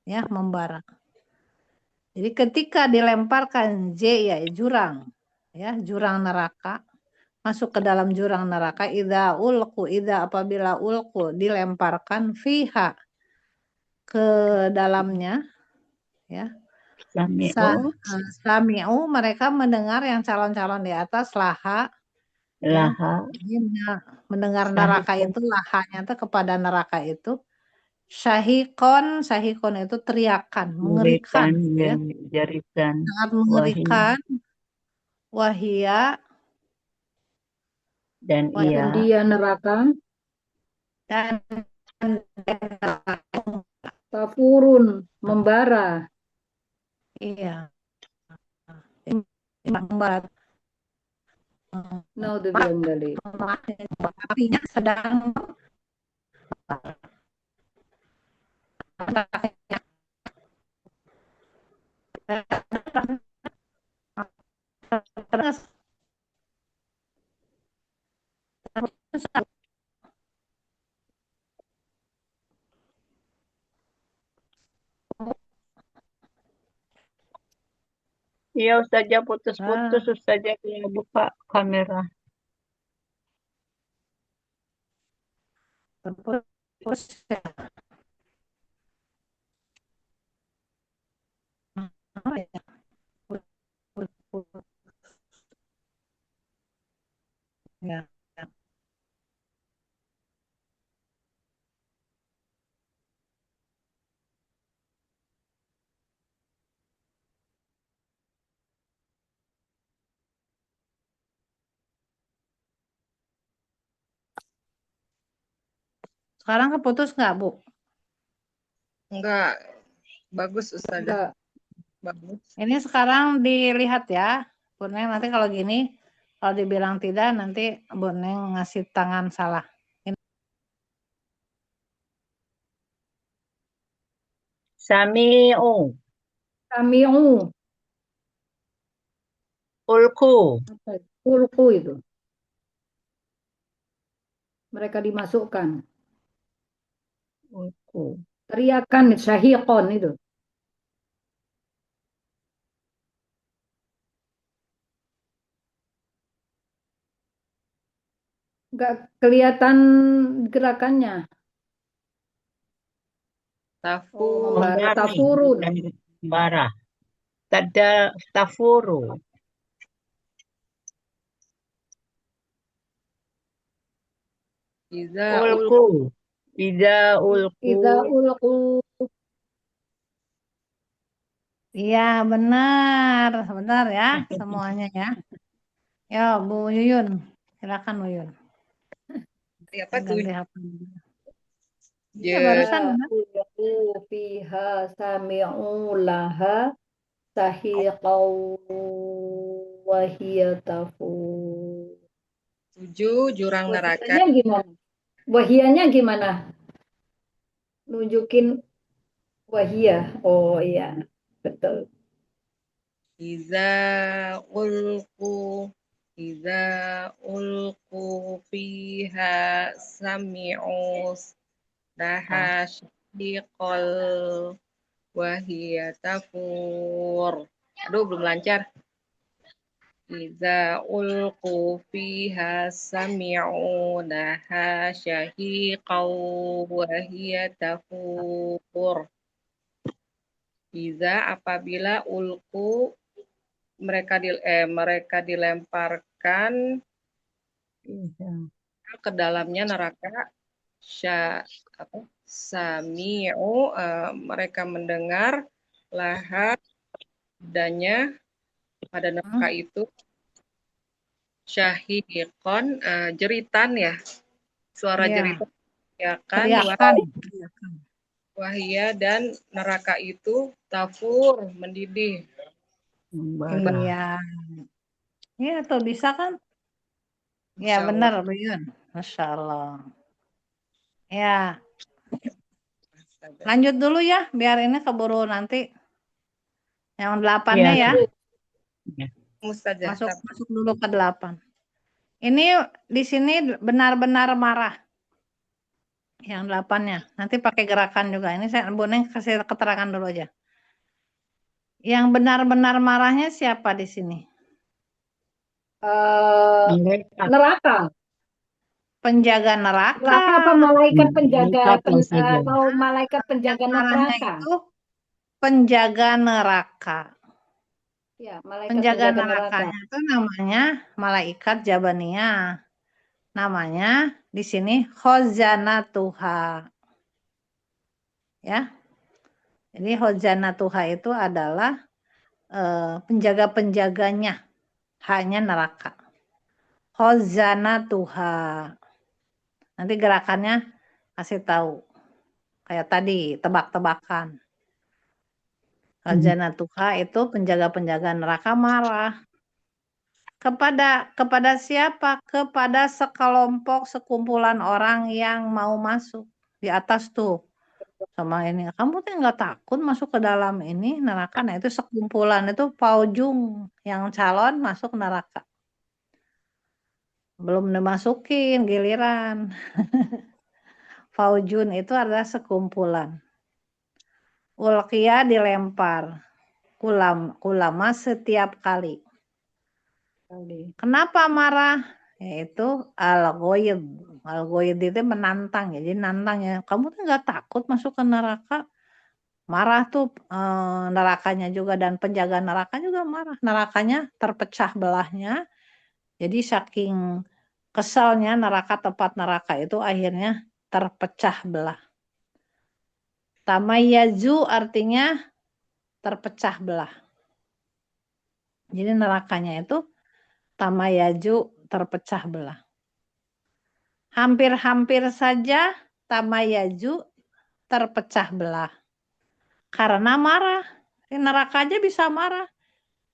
[SPEAKER 2] Ya, membara. Jadi ketika dilemparkan ya jurang, ya jurang neraka, masuk ke dalam jurang neraka, apabila ulku dilemparkan fiha ke dalamnya, ya. Sami'u mereka mendengar yang calon-calon di atas laha, ya. Jadi mendengar neraka itu lahanya itu kepada neraka itu syahikon itu teriakan mengerikan, ya.
[SPEAKER 5] jeritan.
[SPEAKER 2] Sangat mengerikan. Wahia
[SPEAKER 5] Dan
[SPEAKER 4] Dan dia neraka.
[SPEAKER 2] dan
[SPEAKER 4] Tafurun, membara.
[SPEAKER 2] iya membuat
[SPEAKER 4] Naudzubillah min dzalik.
[SPEAKER 2] apinya sedang terus
[SPEAKER 5] Iya, Ustazah putus-putus. Ustazah kalau buka kamera.
[SPEAKER 2] terus ya. Sekarang keputus nggak, Bu?
[SPEAKER 1] Enggak, bagus Ustazah.
[SPEAKER 4] Enggak.
[SPEAKER 1] Bagus.
[SPEAKER 2] Ini sekarang dilihat ya, Bu Neng. Nanti kalau gini, kalau dibilang tidak, nanti Bu Neng ngasih tangan salah.
[SPEAKER 5] Sami'u,
[SPEAKER 4] Sami'u.
[SPEAKER 5] ulku,
[SPEAKER 4] Apa itu? Ulku itu. Mereka dimasukkan.
[SPEAKER 5] ulku.
[SPEAKER 4] Teriakan syahiqon itu. Enggak kelihatan gerakannya.
[SPEAKER 1] Tafur.
[SPEAKER 4] Membara.
[SPEAKER 5] Membara,
[SPEAKER 4] Tafurun.
[SPEAKER 5] membara. Tada tafuru.
[SPEAKER 1] Iza
[SPEAKER 5] Ulku. Ida ulku.
[SPEAKER 4] Idza ulqu.
[SPEAKER 2] Iya, benar. Benar ya, semuanya ya. Ya, Bu Yuyun. Silakan Bu Yuyun.
[SPEAKER 1] apa tuh?
[SPEAKER 2] Ganti HP. Iya,
[SPEAKER 1] Je-
[SPEAKER 2] barusan benar.
[SPEAKER 4] Ulqu fiha sami'u laha sahiqaw wa hiya tafur.
[SPEAKER 1] 7 jurang neraka.
[SPEAKER 4] Wahiyanya gimana? Wahiyanya gimana? Nunjukin wahiyah. Oh iya, betul.
[SPEAKER 1] Iza ulku. Iza ulku fiha sami'u laha syiqal wahia tafur. Aduh, belum lancar. Iza ulku fiha sami'u laha syahiqaw wahia tafur. Iza apabila ulku mereka dilemparkan ke dalamnya neraka sami'u mereka mendengar laha adanya pada neraka itu syahiqon jeritan ya, suara
[SPEAKER 2] Iya.
[SPEAKER 1] jeritan ya kan,
[SPEAKER 2] Teriakan.
[SPEAKER 1] wahia dan neraka itu tafur mendidih.
[SPEAKER 5] Membara.
[SPEAKER 2] Iya. Iya, tuh bisa kan? Ya,
[SPEAKER 1] Insya
[SPEAKER 2] benar,
[SPEAKER 1] Allah.
[SPEAKER 2] Bu Yuyun. Masya Allah. Ya, lanjut dulu ya, biar ini keburu nanti. Yang 8-nya ya.
[SPEAKER 1] Ustazah,
[SPEAKER 2] Masuk dulu ke 8. Ini di sini benar-benar marah. Yang 8-nya. Nanti pakai gerakan juga. Ini saya Bu Neng kasih keterangan dulu aja. Yang benar-benar marahnya siapa di sini?
[SPEAKER 4] Neraka.
[SPEAKER 2] Penjaga neraka.
[SPEAKER 4] Neraka apa malaikat penjaga
[SPEAKER 5] Malaikat
[SPEAKER 4] atau malaikat penjaga
[SPEAKER 2] Marahnya
[SPEAKER 4] neraka?
[SPEAKER 2] itu penjaga neraka.
[SPEAKER 4] Ya, malaikat
[SPEAKER 2] Penjaga
[SPEAKER 4] penjaga neraka.
[SPEAKER 2] nerakanya itu namanya malaikat Jabaniyah. Namanya di sini Khazanatuha. Ya. Jadi Khazanatuha itu adalah penjaga-penjaganya, hanya neraka. Khazanatuha. Nanti gerakannya kasih tahu. Kayak tadi, tebak-tebakan. Khazanatuha itu penjaga-penjaga neraka marah. Kepada siapa? Kepada sekelompok sekumpulan orang yang mau masuk di atas tuh. Sama ini, kamu tuh nggak takut masuk ke dalam ini neraka? Nah itu sekumpulan itu paujung yang calon masuk neraka. Belum dimasukin giliran. Faujun itu adalah sekumpulan. Ulqiya dilempar. Kulama setiap kali. Kenapa marah? Yaitu al-ghoid. Al-ghoid itu menantang ya. Jadi nantang ya. Kamu tuh nggak takut masuk ke neraka? Marah tuh nerakanya juga dan penjaga neraka juga marah. Nerakanya terpecah belahnya. Jadi saking kesalnya tempat neraka itu akhirnya terpecah belah. Tamayazu artinya terpecah belah. Jadi nerakanya itu tamayaju terpecah belah. Hampir-hampir saja tamayaju, terpecah belah. Karena marah. Di neraka aja bisa marah.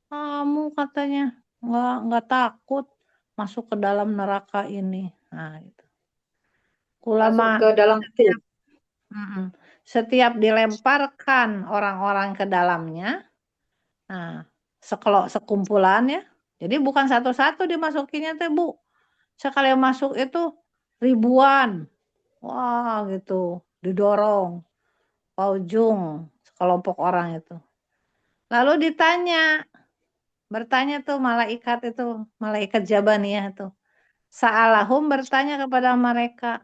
[SPEAKER 2] Kamu katanya nggak takut masuk ke dalam neraka ini. Nah, itu.
[SPEAKER 4] Masuk
[SPEAKER 2] Ulama
[SPEAKER 4] ke dalam
[SPEAKER 2] setiap, setiap dilemparkan orang-orang ke dalamnya, nah, sekumpulan ya. Jadi bukan satu-satu dimasukinnya teh, Bu. Sekali masuk itu ribuan. Wah, gitu. Didorong. Paujung sekelompok orang itu. Lalu bertanya tuh malaikat Jabaniyah tuh. Sa'alahum bertanya kepada mereka,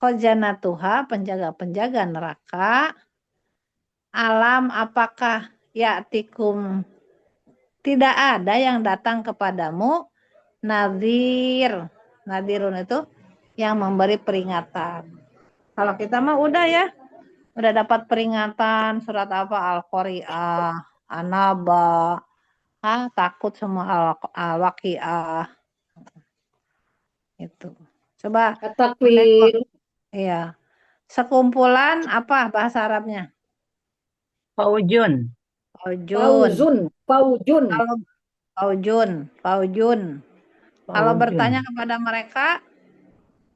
[SPEAKER 2] Khojanatuha, penjaga-penjaga neraka, alam apakah ya'tikum, tidak ada yang datang kepadamu, nadirun itu yang memberi peringatan. Kalau kita mah udah ya, udah dapat peringatan surat apa, Al-Qari'ah, An-Naba, takut sama Al-Waqi'ah. Itu. Coba
[SPEAKER 4] At-Takwir.
[SPEAKER 2] iya. Sekumpulan apa bahasa Arabnya?
[SPEAKER 5] Faujun.
[SPEAKER 2] Faujun.
[SPEAKER 4] Faujun.
[SPEAKER 2] Faujun. Kalau bertanya kepada mereka,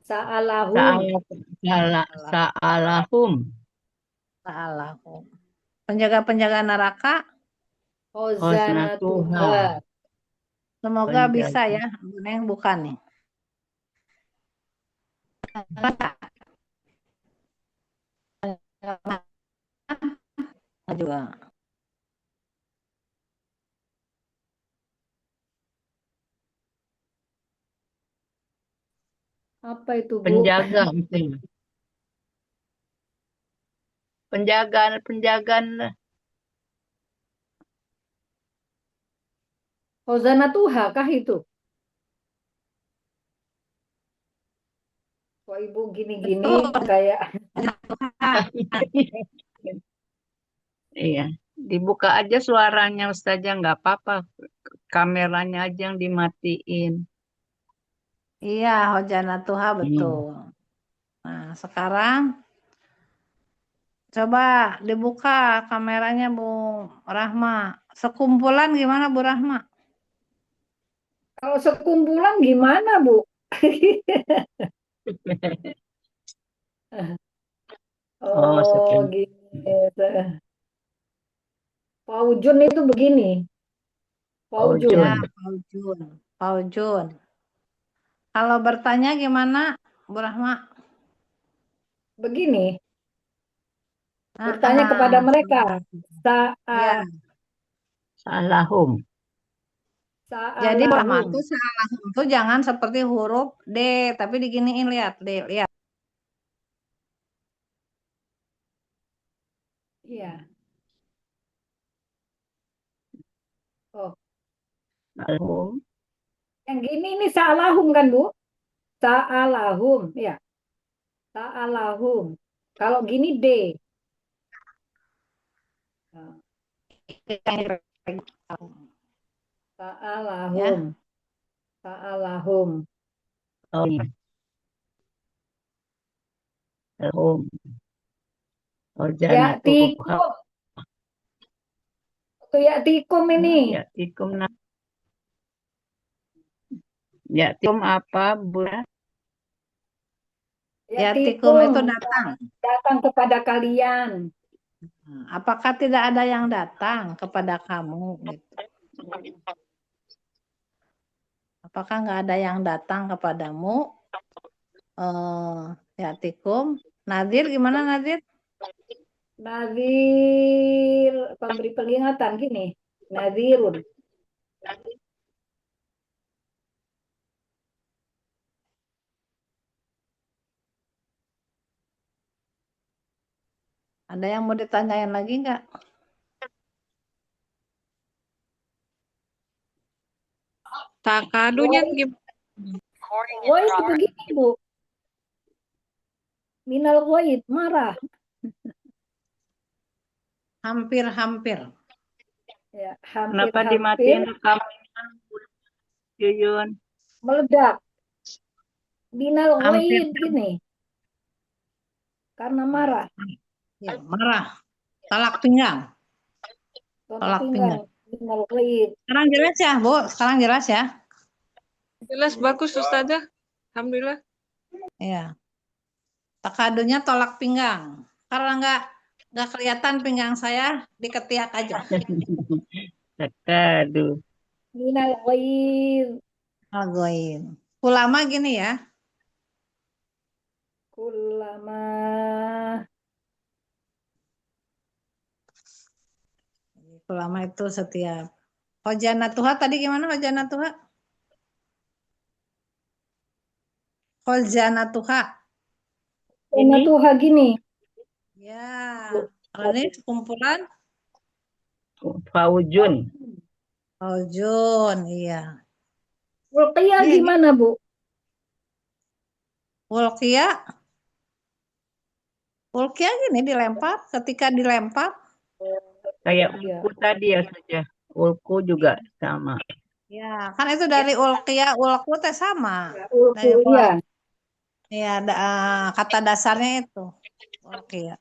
[SPEAKER 4] Sa'alahum.
[SPEAKER 5] Sa'alahum.
[SPEAKER 2] Penjaga-penjaga neraka,
[SPEAKER 4] Khozanatuha.
[SPEAKER 2] semoga bisa ya. Yang bukan nih. Juga.
[SPEAKER 4] Apa itu, Bu?
[SPEAKER 5] Penjaga itu. Penjagaan.
[SPEAKER 4] Khozanatuha kah itu? Kok Ibu gini-gini kayak
[SPEAKER 5] Iya, dibuka aja suaranya Ustazah, nggak apa-apa. Kameranya aja yang dimatiin.
[SPEAKER 2] Iya, Khojanatuha betul. Nah, sekarang coba dibuka kameranya Bu Rahma. Sekumpulan gimana Bu Rahma?
[SPEAKER 4] kalau sekumpulan gimana, Bu? Oh, gitu. Faujun itu begini. Faujun.
[SPEAKER 2] Ya, Faujun. Kalau bertanya gimana Bu Rahma?
[SPEAKER 4] Begini. Bertanya kepada mereka.
[SPEAKER 2] Ya.
[SPEAKER 5] Sa'alahum.
[SPEAKER 2] Jadi Bu Rahma
[SPEAKER 4] Sa'alahum.
[SPEAKER 2] itu sa'alahum itu jangan seperti huruf D, tapi diginiin, lihat, D, lihat.
[SPEAKER 4] Iya. Oh,
[SPEAKER 5] Sa'alahum.
[SPEAKER 4] yang gini ini sa'alahum kan, Bu? Sa'alahum, ya. Sa'alahum. Kalau gini D. Nah, Sa'alahum. Sa'alahum.
[SPEAKER 5] Oh, iya. Sa'alahum. Oh,
[SPEAKER 4] Ya'tikum. Itu ya'tikum ini.
[SPEAKER 5] Ya'tikum apa, Bu?
[SPEAKER 2] Ya'tikum itu datang.
[SPEAKER 4] Datang kepada kalian.
[SPEAKER 2] Apakah tidak ada yang datang kepada kamu? Gitu. Apakah nggak ada yang datang kepadamu? Ya'tikum. Nadir gimana, Nadir?
[SPEAKER 4] Nadir, pemberi peringatan gini. Nadirun.
[SPEAKER 2] Ada yang mau ditanyain lagi nggak?
[SPEAKER 1] Takadunya gimana?
[SPEAKER 4] Ghaib begini, Bu. Minal ghaib, marah.
[SPEAKER 2] Hampir-hampir.
[SPEAKER 4] Ya,
[SPEAKER 5] Kenapa
[SPEAKER 4] hampir-hampir
[SPEAKER 5] dimatiin rekamannya, Yuyun?
[SPEAKER 4] meledak. Minal
[SPEAKER 2] Hampir.
[SPEAKER 4] ghaib gini. Karena marah.
[SPEAKER 2] Ya, marah. Talak pinggang.
[SPEAKER 4] Tolak
[SPEAKER 2] Tolak
[SPEAKER 4] pinggang.
[SPEAKER 2] pinggang.
[SPEAKER 4] Minal ghaid.
[SPEAKER 2] Sekarang jelas ya, Bu? Sekarang jelas ya?
[SPEAKER 1] Jelas bagus Ustazah. Alhamdulillah.
[SPEAKER 2] Iya. Takadunya tolak pinggang. Karena nggak kelihatan pinggang saya, diketiak aja.
[SPEAKER 5] Takadu.
[SPEAKER 4] Minal ghaid.
[SPEAKER 2] Algoin. Ulama gini ya.
[SPEAKER 4] Kullama.
[SPEAKER 2] Ulama itu setiap. Hojanatuha tadi gimana hojanatuha? Hojanatuha.
[SPEAKER 4] Karena
[SPEAKER 5] Ini
[SPEAKER 4] tuh gini.
[SPEAKER 2] Ya. Kalau ini kumpulan
[SPEAKER 5] Faujun.
[SPEAKER 2] Hojun. Iya.
[SPEAKER 4] Ruqyah
[SPEAKER 2] Iya,
[SPEAKER 4] gimana, Bu?
[SPEAKER 2] Ulkia. Ulkia gini dilempar. Ketika dilempar.
[SPEAKER 5] Kayak
[SPEAKER 4] Iya.
[SPEAKER 5] ulku tadi ya saja. Ulku juga sama.
[SPEAKER 2] Ya, kan itu dari ulkia, ulku teh sama.
[SPEAKER 4] Ulku,
[SPEAKER 2] Dari
[SPEAKER 4] iya.
[SPEAKER 2] ya, kata dasarnya itu. Ulkia.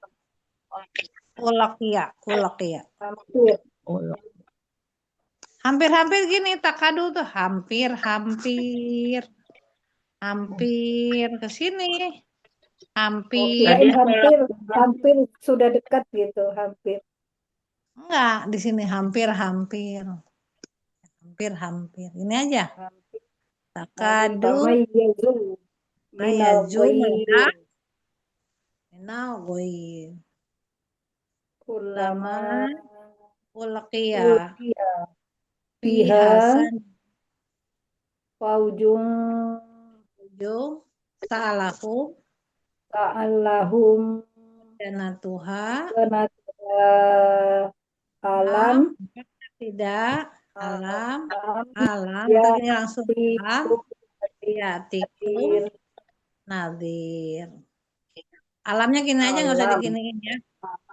[SPEAKER 2] Ulakia, ulakia.
[SPEAKER 4] Hampir.
[SPEAKER 5] Ul-
[SPEAKER 2] Hampir-hampir gini takadu tuh hampir ke sini.
[SPEAKER 4] Oh,
[SPEAKER 2] Hampir.
[SPEAKER 4] kirain
[SPEAKER 5] Tadi
[SPEAKER 4] hampir,
[SPEAKER 5] tolak pinggang.
[SPEAKER 4] hampir sudah dekat gitu, hampir.
[SPEAKER 2] Enggak, di sini hampir. Ini aja.
[SPEAKER 4] Hampir.
[SPEAKER 2] Takadu
[SPEAKER 4] Tamayyazu minal
[SPEAKER 2] ayaju
[SPEAKER 4] ghaid.
[SPEAKER 2] minal goyim.
[SPEAKER 4] Kullama
[SPEAKER 2] Lama ulakia.
[SPEAKER 4] ulqiya fiha
[SPEAKER 2] Bihasan
[SPEAKER 4] faujun
[SPEAKER 2] ujung sa'alahu
[SPEAKER 4] ta'allahum
[SPEAKER 2] janatuha
[SPEAKER 4] sanata alam
[SPEAKER 2] tidak alam
[SPEAKER 4] alam
[SPEAKER 2] tadi langsung alam
[SPEAKER 4] yatikum
[SPEAKER 2] yatikum
[SPEAKER 4] nadir
[SPEAKER 2] nadir. Alamnya gini aja nggak usah
[SPEAKER 4] alam
[SPEAKER 2] diginiin ya.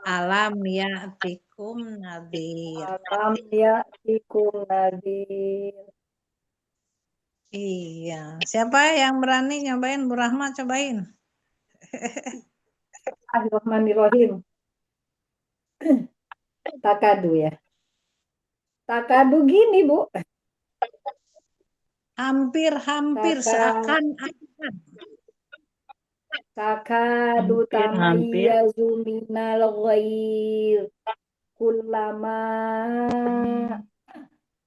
[SPEAKER 2] Alam yatikum nadir.
[SPEAKER 4] alam yatikum nadir.
[SPEAKER 2] Iya. Siapa yang berani nyobain? Bu Rahma cobain.
[SPEAKER 4] Bismillahirrahmanirrahim. Takadu ya. Takadu gini, Bu.
[SPEAKER 2] Hampir seakan-akan.
[SPEAKER 4] Takadu
[SPEAKER 5] Hampir.
[SPEAKER 4] tamayyazu minal ghair.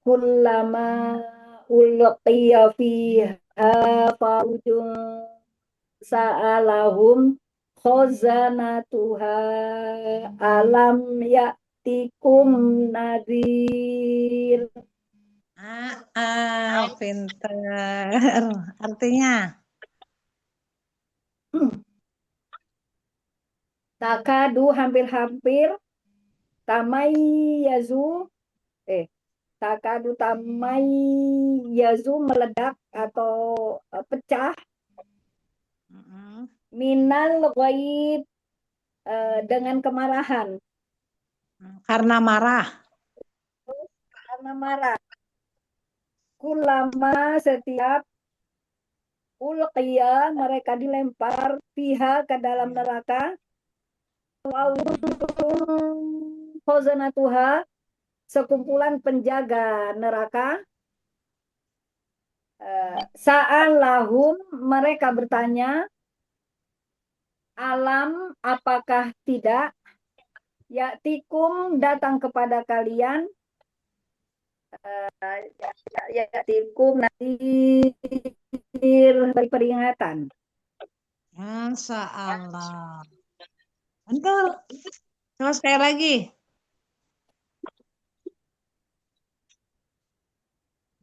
[SPEAKER 4] Kullama ulqiya fiha faujun sa'alahum khazanatuha alam ya'tikum nadir.
[SPEAKER 2] Pinter. Artinya
[SPEAKER 4] Takadu hampir-hampir tamayyazu takadu tamayyazu meledak atau pecah minal ghaib dengan kemarahan.
[SPEAKER 2] karena marah.
[SPEAKER 4] Kulama setiap ulqiya mereka dilempar pihak ke dalam neraka. Khazanatuha sekumpulan penjaga neraka. Sa'alahum mereka bertanya, alam apakah tidak ya'tikum datang kepada kalian ya'tikum nadir beri peringatan.
[SPEAKER 2] Masya Allah. Betul. Coba sekali lagi.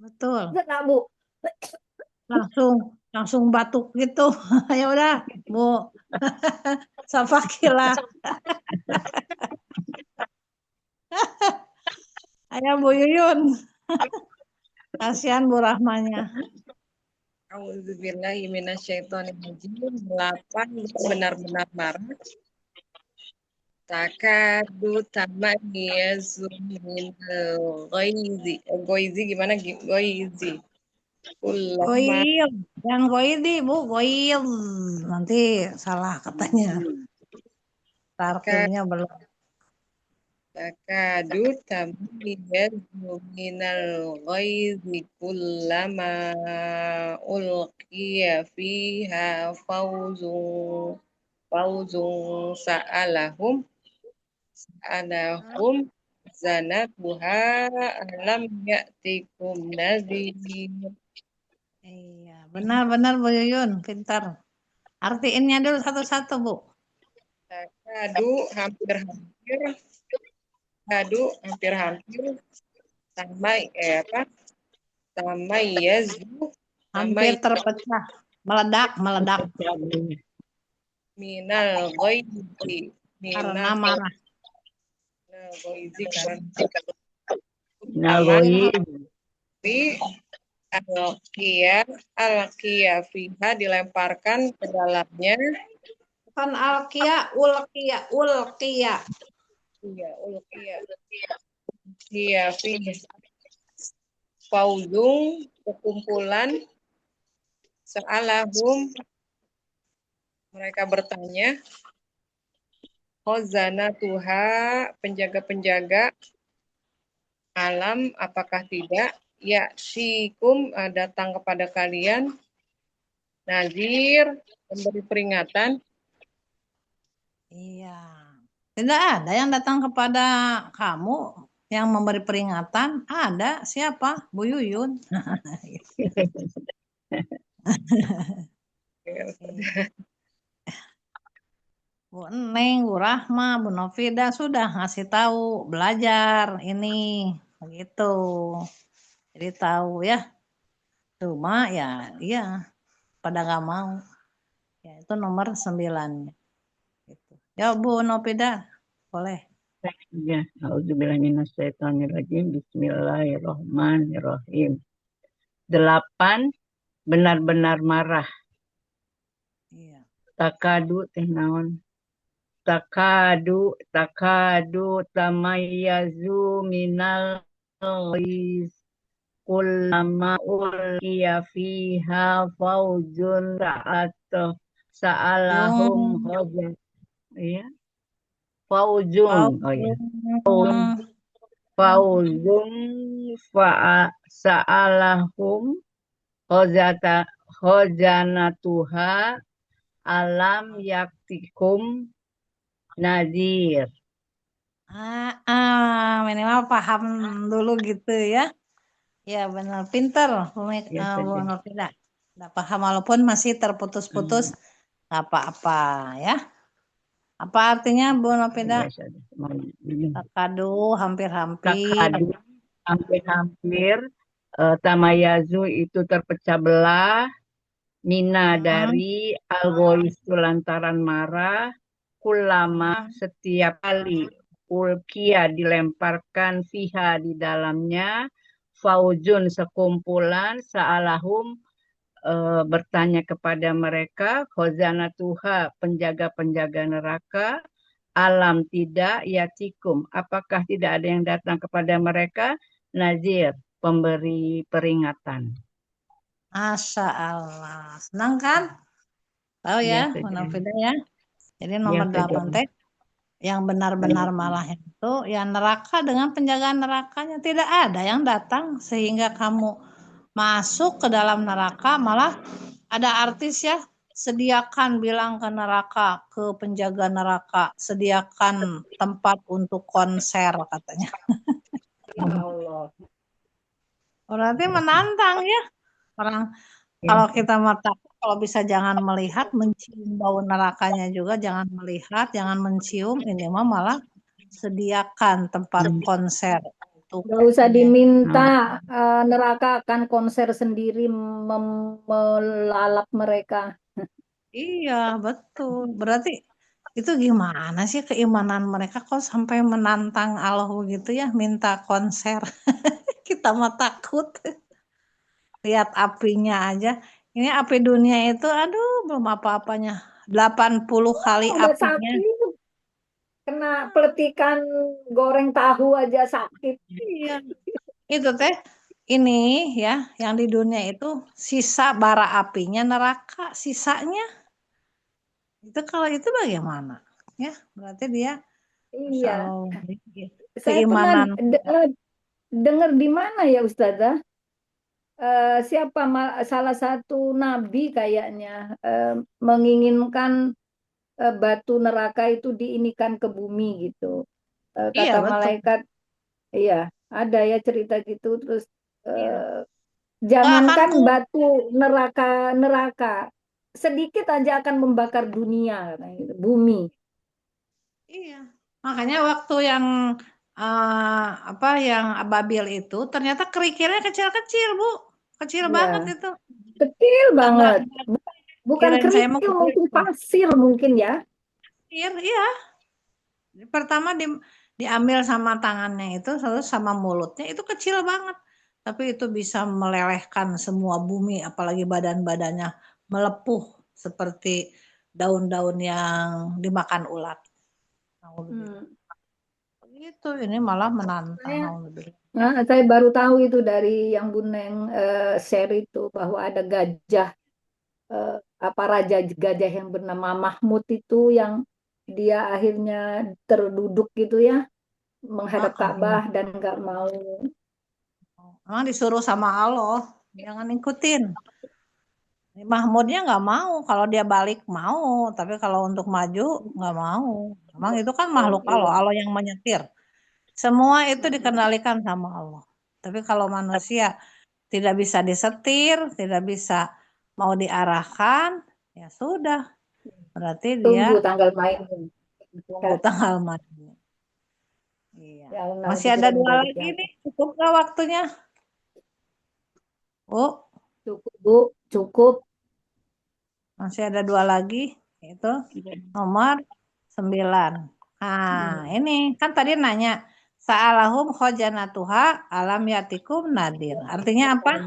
[SPEAKER 2] Betul.
[SPEAKER 4] Enggak, Bu.
[SPEAKER 2] Langsung batuk gitu. Ya udah, Bu. Safakila. Ayo Bu Yuyun. Kasihan Bu Rahmanya.
[SPEAKER 1] Auzubillahi minasyaitonirrajim. 8 benar-benar marah. Takadu tamayyazu minal ghaizi. Ghaizi gimana? Ghaizi.
[SPEAKER 2] Goil. Yang goil di Bu, goil. Nanti salah katanya. Tarkibnya belum.
[SPEAKER 1] Takadu tamyizu minal ghaizi kullama ulqiya fiha fawzun sa'alahum zanatuha alam ya'tikum nadhir.
[SPEAKER 2] Iya, benar-benar Bu Yuyun, pintar. Artiinnya dulu satu-satu, Bu.
[SPEAKER 1] Takadu hampir-hampir sama sama yazu
[SPEAKER 2] Hampir terpecah, meledak
[SPEAKER 1] minal ghaizi
[SPEAKER 2] karena marah.
[SPEAKER 1] Alqiya fiha dilemparkan ke dalamnya.
[SPEAKER 2] Bukan alkia, ulkia.
[SPEAKER 1] Iya, ulqiya. Iya, fiha fauzung perkumpulan sa'alahum mereka bertanya khazanatuha penjaga-penjaga alam apakah tidak ya'tikum datang kepada kalian nazir memberi peringatan.
[SPEAKER 2] Iya. Tidak ada yang datang kepada kamu yang memberi peringatan. Ada siapa? Bu Yuyun. Bu Neng, Bu Rahma, Bu Novida sudah ngasih tahu belajar ini begitu. Jadi tahu ya. Cuma ya iya pada nggak mau. Ya itu nomor 9. Gitu. Ya Bu Novida boleh.
[SPEAKER 5] Ya, Auzubillahiminasyaitonirrajim. Bismillahirrahmanirrahim. 8 benar-benar marah.
[SPEAKER 2] Iya.
[SPEAKER 5] Takadu teh naon? Takadu tamayyazu minal ghaiz kullama ulqiya fiha fauzun sa'alahum khazan. Iya. Fauzun. Oh ya. Fauzun sa'alahum khazanatuha alam yaktikum nadir.
[SPEAKER 2] Minimal paham dulu gitu ya. Ya benar, pinter Bu Novida. Nggak paham walaupun masih terputus-putus nggak apa-apa ya. Apa artinya Bu Novida? Takadu hampir-hampir.
[SPEAKER 5] Takadu hampir-hampir. Tamayazu itu terpecah belah. Mina dari algois itu lantaran marah. Kulama setiap kali ulkia dilemparkan fiha di dalamnya fauzun sekumpulan sa'alahum bertanya kepada mereka khazanatuha penjaga-penjaga neraka alam tidak yatikum apakah tidak ada yang datang kepada mereka nazir pemberi peringatan.
[SPEAKER 2] Masya Allah, senang kan? Tahu ya, Munafida ya. Jadi nomor 8 teh yang benar-benar malah itu ya neraka dengan penjagaan nerakanya tidak ada yang datang sehingga kamu masuk ke dalam neraka malah ada artis ya sediakan bilang ke neraka ke penjaga neraka sediakan tempat untuk konser katanya. Ya Allah. Berarti menantang ya orang kalau kita mata kalau bisa jangan melihat, mencium bau nerakanya juga, jangan melihat, jangan mencium, ini mah malah sediakan tempat konser.
[SPEAKER 4] Gak usah diminta, neraka akan konser sendiri melalap mereka.
[SPEAKER 2] Iya, betul. Berarti itu gimana sih keimanan mereka kok sampai menantang Allah gitu ya, minta konser. Kita mah takut. Lihat apinya aja. Ini api dunia itu, aduh, belum apa-apanya. 80 kali
[SPEAKER 4] Udah
[SPEAKER 2] apinya.
[SPEAKER 4] sakit. Kena peletikan goreng tahu aja sakit.
[SPEAKER 2] Iya. Itu teh, ini ya, yang di dunia itu sisa bara apinya neraka, sisanya. Itu kalau itu bagaimana? ya. Berarti dia
[SPEAKER 4] Iya. Saya pernah
[SPEAKER 2] keimanan.
[SPEAKER 4] dengar di mana ya Ustazah? Siapa salah satu nabi kayaknya menginginkan batu neraka itu diinikan ke bumi gitu.
[SPEAKER 2] Iya,
[SPEAKER 4] Kata
[SPEAKER 2] betul.
[SPEAKER 4] malaikat, iya ada ya cerita gitu. Terus
[SPEAKER 2] Iya.
[SPEAKER 4] jangankan
[SPEAKER 2] Akan
[SPEAKER 4] batu neraka sedikit aja akan membakar dunia, katanya gitu, bumi.
[SPEAKER 2] Iya. Makanya waktu yang yang ababil itu ternyata kerikilnya kecil-kecil, Bu. Kecil
[SPEAKER 4] Iya,
[SPEAKER 2] banget itu.
[SPEAKER 4] kecil banget. Bukan
[SPEAKER 2] Kirain saya mau
[SPEAKER 4] kerikil,
[SPEAKER 2] gede.
[SPEAKER 4] mungkin pasir mungkin ya.
[SPEAKER 2] Iya. Pertama diambil sama tangannya itu, terus sama mulutnya itu kecil banget. Tapi itu bisa melelehkan semua bumi, apalagi badan-badannya melepuh seperti daun-daun yang dimakan ulat. Begitu, ini malah menantang.
[SPEAKER 4] Saya baru tahu itu dari yang Bu Neng share itu bahwa ada gajah raja gajah yang bernama Mahmud itu yang dia akhirnya terduduk gitu ya menghadap Ka'bah dan nggak mau.
[SPEAKER 2] Emang disuruh sama Allah, jangan ikutin. Mahmudnya nggak mau, kalau dia balik mau, tapi kalau untuk maju nggak mau. Emang itu kan makhluk Allah, Allah yang menyetir. Semua itu dikendalikan sama Allah. Tapi kalau manusia tidak bisa disetir, tidak bisa mau diarahkan, ya sudah. Berarti
[SPEAKER 4] Tunggu
[SPEAKER 2] dia
[SPEAKER 4] tanggal main.
[SPEAKER 2] tunggu tanggal mainnya. Iya.
[SPEAKER 4] Ya,
[SPEAKER 2] Masih ada 2 lagi nih, cukup nggak waktunya? Oh,
[SPEAKER 4] cukup Bu, cukup.
[SPEAKER 2] masih ada 2 lagi, itu nomor 9. Nah, ini kan tadi nanya, sa'alahum khojanatuha alam yatikum nadir. Artinya apa?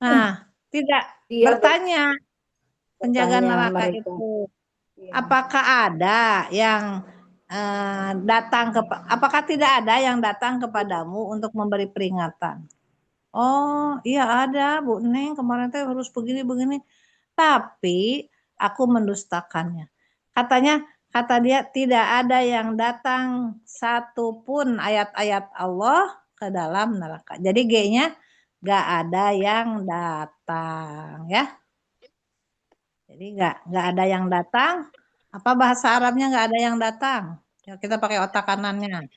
[SPEAKER 2] Nah, tidak
[SPEAKER 4] Dia
[SPEAKER 2] bertanya penjaga neraka
[SPEAKER 4] mereka.
[SPEAKER 2] itu, apakah ada yang apakah tidak ada yang datang kepadamu untuk memberi peringatan? Oh, iya ada, Bu Neng, kemarin teh harus begini-begini. Tapi aku mendustakannya. Kata dia tidak ada yang datang satupun ayat-ayat Allah ke dalam neraka. Jadi G-nya gak ada yang datang, ya. Jadi nggak ada yang datang. Apa bahasa Arabnya nggak ada yang datang? Ya, kita pakai otak kanannya.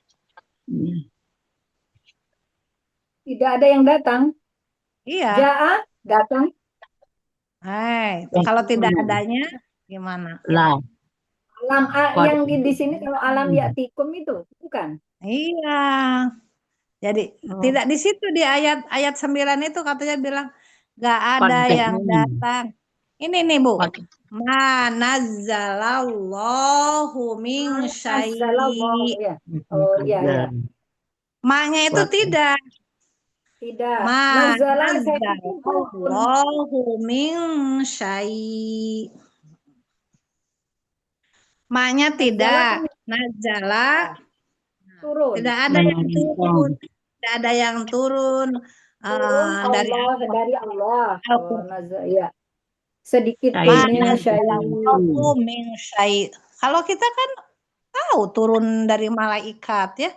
[SPEAKER 4] Tidak ada yang datang.
[SPEAKER 2] Iya.
[SPEAKER 4] Ja'a datang.
[SPEAKER 2] Kalau tidak adanya gimana?
[SPEAKER 5] Lah.
[SPEAKER 4] Alam yang di sini kalau alam ya'tikum itu bukan?
[SPEAKER 2] Iya. Jadi tidak di situ di ayat 9 itu katanya bilang nggak ada yang datang. Ini nih Bu. Manazzalallahu min syai'.
[SPEAKER 4] Oh iya.
[SPEAKER 2] Maknya itu tidak.
[SPEAKER 4] Tidak.
[SPEAKER 2] Manazzalallahu min syai'. Maknya tidak. Nazala
[SPEAKER 4] turun.
[SPEAKER 2] Tidak ada yang turun. Tidak ada yang turun.
[SPEAKER 4] Dari Allah. Ya. Sedikit min
[SPEAKER 2] syai'. Kalau kita kan tahu turun dari malaikat ya.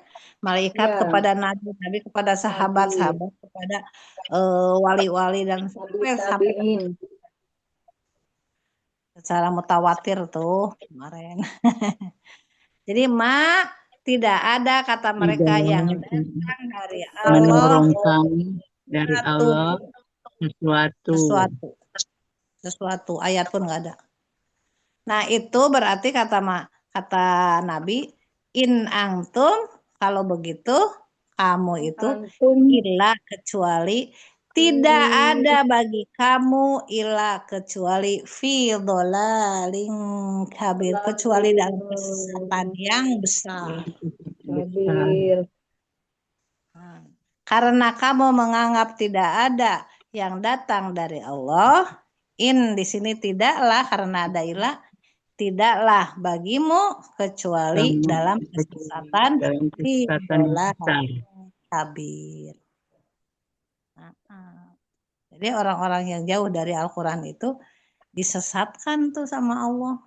[SPEAKER 2] Malaikat kepada nabi kepada sahabat-sahabat, kepada wali-wali dan sampai secara mutawatir tuh kemarin. Jadi tidak ada kata mereka yang datang dari Allah
[SPEAKER 5] dari Allah
[SPEAKER 2] sesuatu ayat pun nggak ada. Nah itu berarti kata Nabi, in antum, kalau begitu kamu itu illa kecuali tidak ada bagi kamu illa kecuali fi dhalaling kabir, kecuali dalam kesesatan yang besar. Karena kamu menganggap tidak ada yang datang dari Allah, in di sini tidaklah, karena ada ilah, tidaklah bagimu kecuali dalam kesesatan fi dhalaling kabir. Jadi orang-orang yang jauh dari Al-Quran itu disesatkan tuh sama Allah.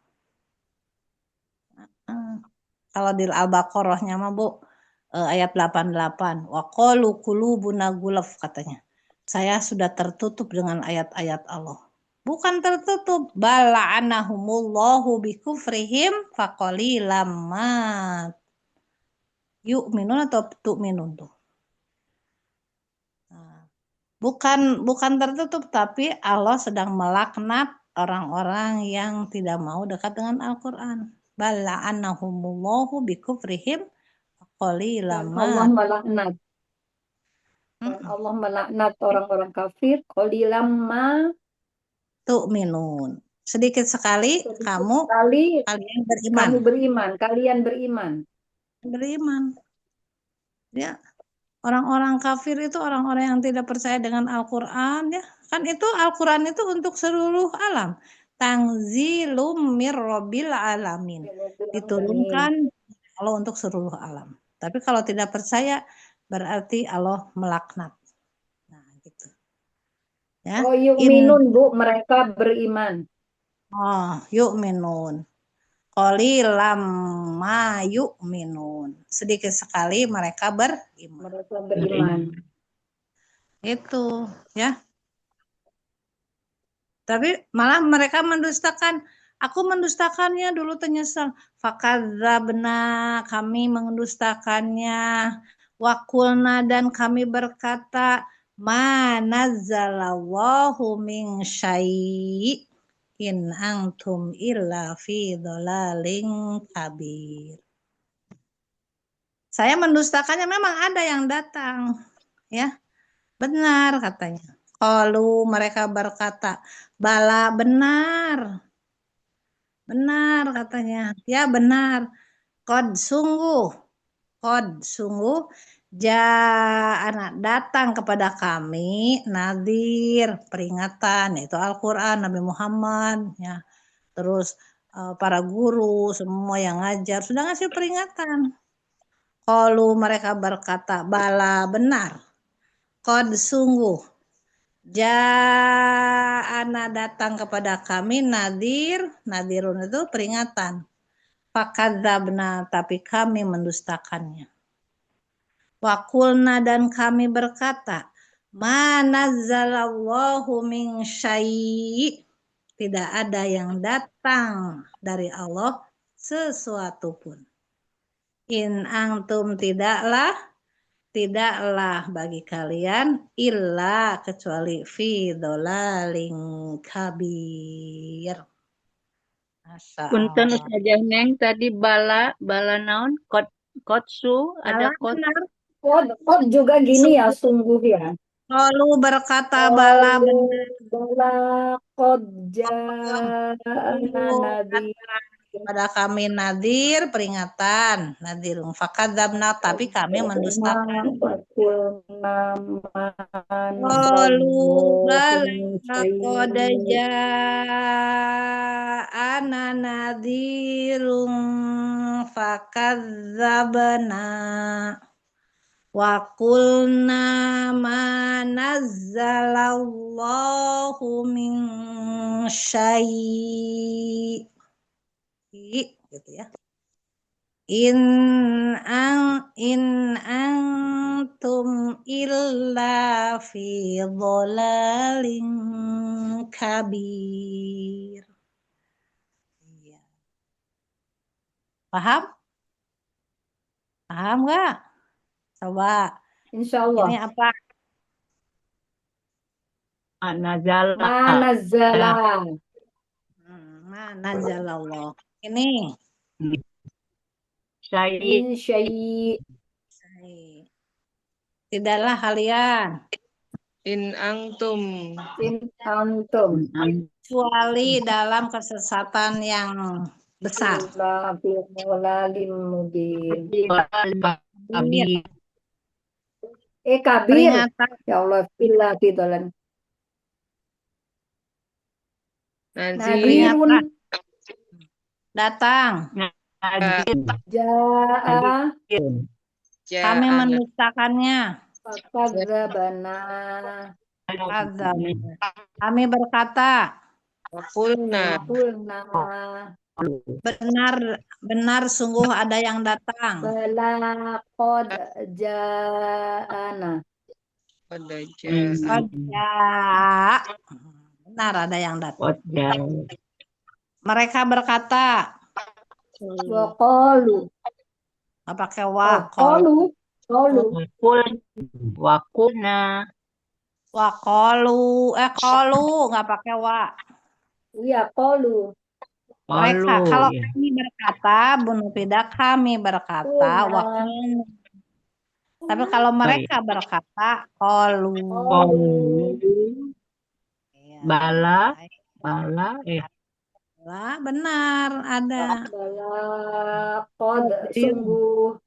[SPEAKER 2] Kalau di Al-Baqarahnya mah Bu, ayat 88. Wa qalu qulubuna gulaf katanya. Saya sudah tertutup dengan ayat-ayat Allah. Bukan tertutup, bala'anahumullahu bikufrihim faqalilam ma yu'minun atau tu'minun tuh. Nah, bukan tertutup, tapi Allah sedang melaknat orang-orang yang tidak mau dekat dengan Al-Quran. Bala'anahumullahu bikufrihim
[SPEAKER 4] Dan
[SPEAKER 2] faqalilam
[SPEAKER 4] Allah
[SPEAKER 2] ma
[SPEAKER 4] melaknat. Dan Allah melaknat orang-orang kafir. Qalilam ma
[SPEAKER 2] tu'minun. Sedikit sekali kamu
[SPEAKER 4] sekali
[SPEAKER 2] kalian beriman.
[SPEAKER 4] kamu beriman, kalian beriman.
[SPEAKER 2] Beriman. Ya, orang-orang kafir itu orang-orang yang tidak percaya dengan Al-Quran ya. Kan itu Al-Quran itu untuk seluruh alam. Tanzilum mir rabbil alamin. Diturunkan Allah untuk seluruh alam. Tapi kalau tidak percaya berarti Allah melaknat. Nah, gitu. Ya.
[SPEAKER 4] Oh, yu'minun Bu, mereka beriman.
[SPEAKER 2] Oh, yu'minun. Qalilam ma yu'minun. Sedikit sekali mereka beriman.
[SPEAKER 4] Mereka beriman.
[SPEAKER 2] Itu, ya. Tapi malah mereka mendustakan. Aku mendustakannya dulu ternyesal. Fakadzabna, kami mendustakannya. Wakulna, dan kami berkata, ma nazzalallahu min syai' in antum illa fi dhalalin kabir. Saya mendustakannya, memang ada yang datang, ya. Benar katanya. Kalau mereka berkata, bala benar. Benar katanya. Ya benar. Kod sungguh anak datang kepada kami nadir, peringatan, yaitu Al-Quran, Nabi Muhammad, ya. Terus para guru semua yang ngajar sudah ngasih peringatan. Kalau mereka berkata bala benar, kod sungguh ja'ana datang kepada kami nadirun itu peringatan. Fakadzabna, tapi kami mendustakannya. Wakulna, dan kami berkata, ma nazzalallahu min syai', tidak ada yang datang dari Allah sesuatu pun. In antum, tidaklah bagi kalian illa kecuali fi dolaling kabir.
[SPEAKER 3] Punten Ustazah Neng tadi bala naon kotsu ada kot.
[SPEAKER 4] Kod juga gini ya, sungguh ya.
[SPEAKER 2] Lalu berkata bala benar.
[SPEAKER 4] Bala qad ja'ana nadir.
[SPEAKER 2] Kepada kami nadir, peringatan, nadirun fakadzabna, tapi kami mendustakan. Lalu bala qad ja'ana nadirun fakadzabna wa qulna ma nazzalallahu min syai', gitu ya. In antum illa fi dhalalin kabir. Iya. Paham? Paham nggak? Coba.
[SPEAKER 4] Insya Allah.
[SPEAKER 2] Ini apa?
[SPEAKER 4] Manazzala.
[SPEAKER 2] Manazalallah. Ini.
[SPEAKER 4] Min syai'.
[SPEAKER 2] Tidaklah kalian.
[SPEAKER 1] In antum.
[SPEAKER 2] Kecuali dalam kesesatan yang besar.
[SPEAKER 4] Kabir. Ya Allah, billah bidolan. Nadirun.
[SPEAKER 2] Datang.
[SPEAKER 4] Ja'a.
[SPEAKER 2] Kami mendustakannya.
[SPEAKER 4] Fakadzabana.
[SPEAKER 2] Kami berkata.
[SPEAKER 1] Wakulna.
[SPEAKER 2] Benar sungguh ada yang datang.
[SPEAKER 4] Bala qad ja'ana.
[SPEAKER 1] Pada
[SPEAKER 2] Qad benar ada yang datang. Mereka berkata,
[SPEAKER 4] Wa qalu.
[SPEAKER 2] nggak pakai wa,
[SPEAKER 4] Qalu.
[SPEAKER 5] Wakulna.
[SPEAKER 2] wa qalu nggak pakai wa.
[SPEAKER 4] Iya, qalu.
[SPEAKER 2] Mereka,
[SPEAKER 5] Qalu,
[SPEAKER 2] kalau
[SPEAKER 5] ya.
[SPEAKER 2] kami berkata, bunuh tidak kami berkata, wa qalu. Tapi kalau mereka berkata, qalu.
[SPEAKER 5] Qalu.
[SPEAKER 2] Iya.
[SPEAKER 5] Bala,
[SPEAKER 2] Baik. Lah, benar ada.
[SPEAKER 4] Bala qad sungguh.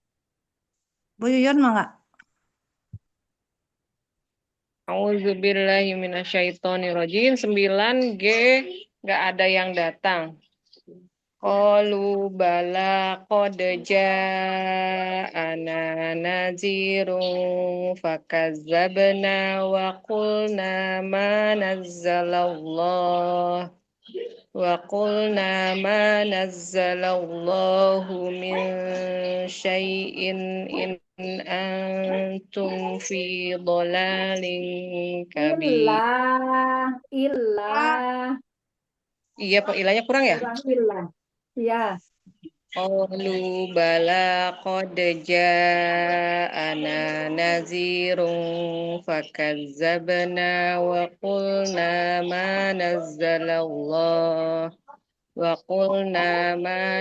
[SPEAKER 2] Bu Yuyun mau nggak?
[SPEAKER 1] Auzubillahi minasyaitonirrajim. 9G nggak ada yang datang. Qalu bala qad ja'ana nazirun fakazzabna wa qulna ma nazzalallah min syai'in in antum fi dhalalin kabir.
[SPEAKER 4] Illa.
[SPEAKER 1] Iya, Pak, ilahnya kurang ya?
[SPEAKER 4] Kurang illa. Ya.
[SPEAKER 1] Qalu bala qad ja'ana nazirun fakazzabna wa qulna ma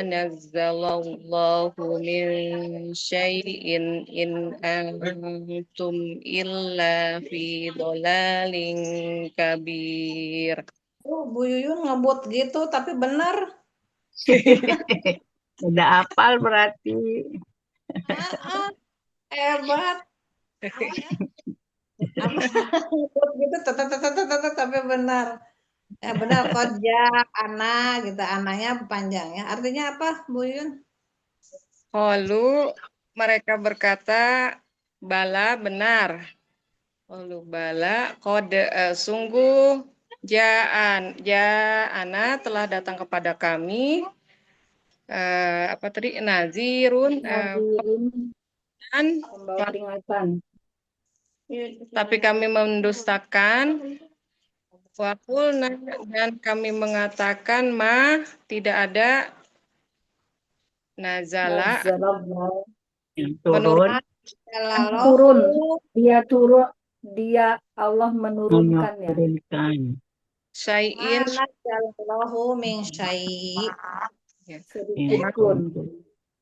[SPEAKER 1] nazzalallahu min syai'in in antum illa fi dhalalin kabir.
[SPEAKER 2] Bu Yuyun ngebut gitu, tapi benar.
[SPEAKER 5] Udah hafal berarti.
[SPEAKER 2] Hebat. Apa ngebut gitu, tapi benar. Ya benar, koja, ana gitu, ananya panjangnya. Artinya apa, Bu Yuyun?
[SPEAKER 1] Qalu mereka berkata bala benar. Qalu bala sungguh ja'ana telah datang kepada kami apa tadi nazirun
[SPEAKER 4] Membawa peringatan.
[SPEAKER 1] tapi kami mendustakan waqulna dan kami mengatakan tidak ada nazala
[SPEAKER 5] Turun.
[SPEAKER 4] Turun. Dia Allah menurunkannya.
[SPEAKER 1] syai'in
[SPEAKER 2] Allahu min syai'.
[SPEAKER 4] Sedikit pun.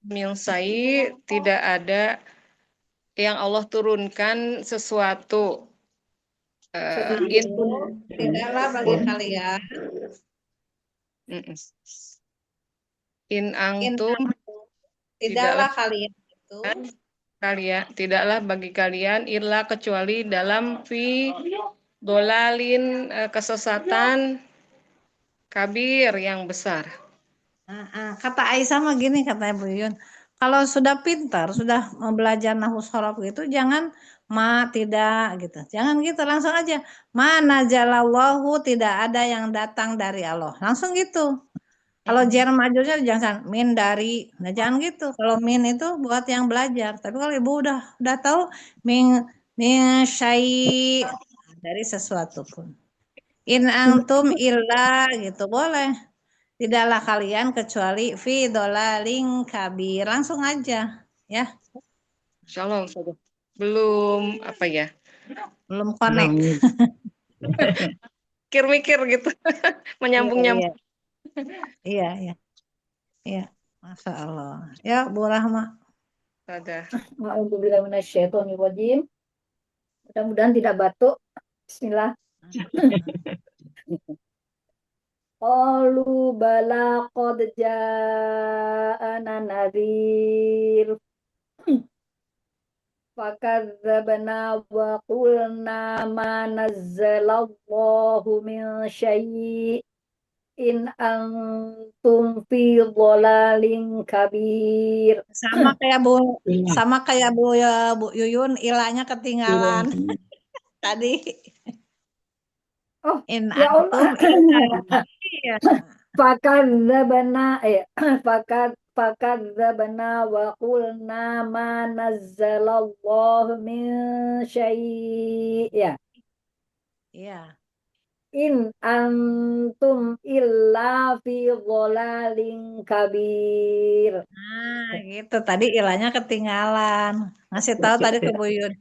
[SPEAKER 1] Min syai' tidak ada yang Allah turunkan sesuatu.
[SPEAKER 2] Tidaklah bagi kalian.
[SPEAKER 1] In antum
[SPEAKER 2] Tidaklah kalian itu.
[SPEAKER 1] Tidaklah bagi kalian illa kecuali dalam fi dolalin kesesatan kabir yang besar.
[SPEAKER 2] Kata Aisyah mah gini, kata Ibu Yun, kalau sudah pintar, sudah belajar nahwu shorof gitu, jangan ma tidak gitu, jangan gitu, langsung aja mana jalallahu tidak ada yang datang dari Allah, langsung gitu. Kalau jar majurnya jangan min dari, nah jangan gitu. Kalau min itu buat yang belajar, tapi kalau Ibu udah tahu min syai dari sesuatu pun. In antum illa gitu boleh. Tidaklah kalian kecuali fi dolaling kabir. Langsung aja ya.
[SPEAKER 1] Shalom saja. Belum apa ya?
[SPEAKER 2] Belum connect.
[SPEAKER 1] Mikir-mikir gitu. Menyambung-nyambung.
[SPEAKER 2] Iya. Masya Allah. Ya, Bu Rahma.
[SPEAKER 1] Ada.
[SPEAKER 4] A'udzubillahi minasyaitonirrajim. Mudah-mudahan tidak batuk. Bismillah. Qalu bala qad ja'ana nadhir fakadzabna wa qulna ma nazzalallahu min syai'in antum fi dhalalin kabir.
[SPEAKER 2] Sama kayak Bu Yuyun, ilahnya ketinggalan tadi.
[SPEAKER 4] Oh,
[SPEAKER 2] In
[SPEAKER 4] ya Allah.
[SPEAKER 2] antum illa.
[SPEAKER 4] fakadzabna fakadzabna wa qulna ma nazzalallahu min syai' ya.
[SPEAKER 2] Iya.
[SPEAKER 4] In antum illa fi dhalalin kabir.
[SPEAKER 2] Nah, gitu. Tadi ilahnya ketinggalan. Ngasih tahu tadi ke Buyun.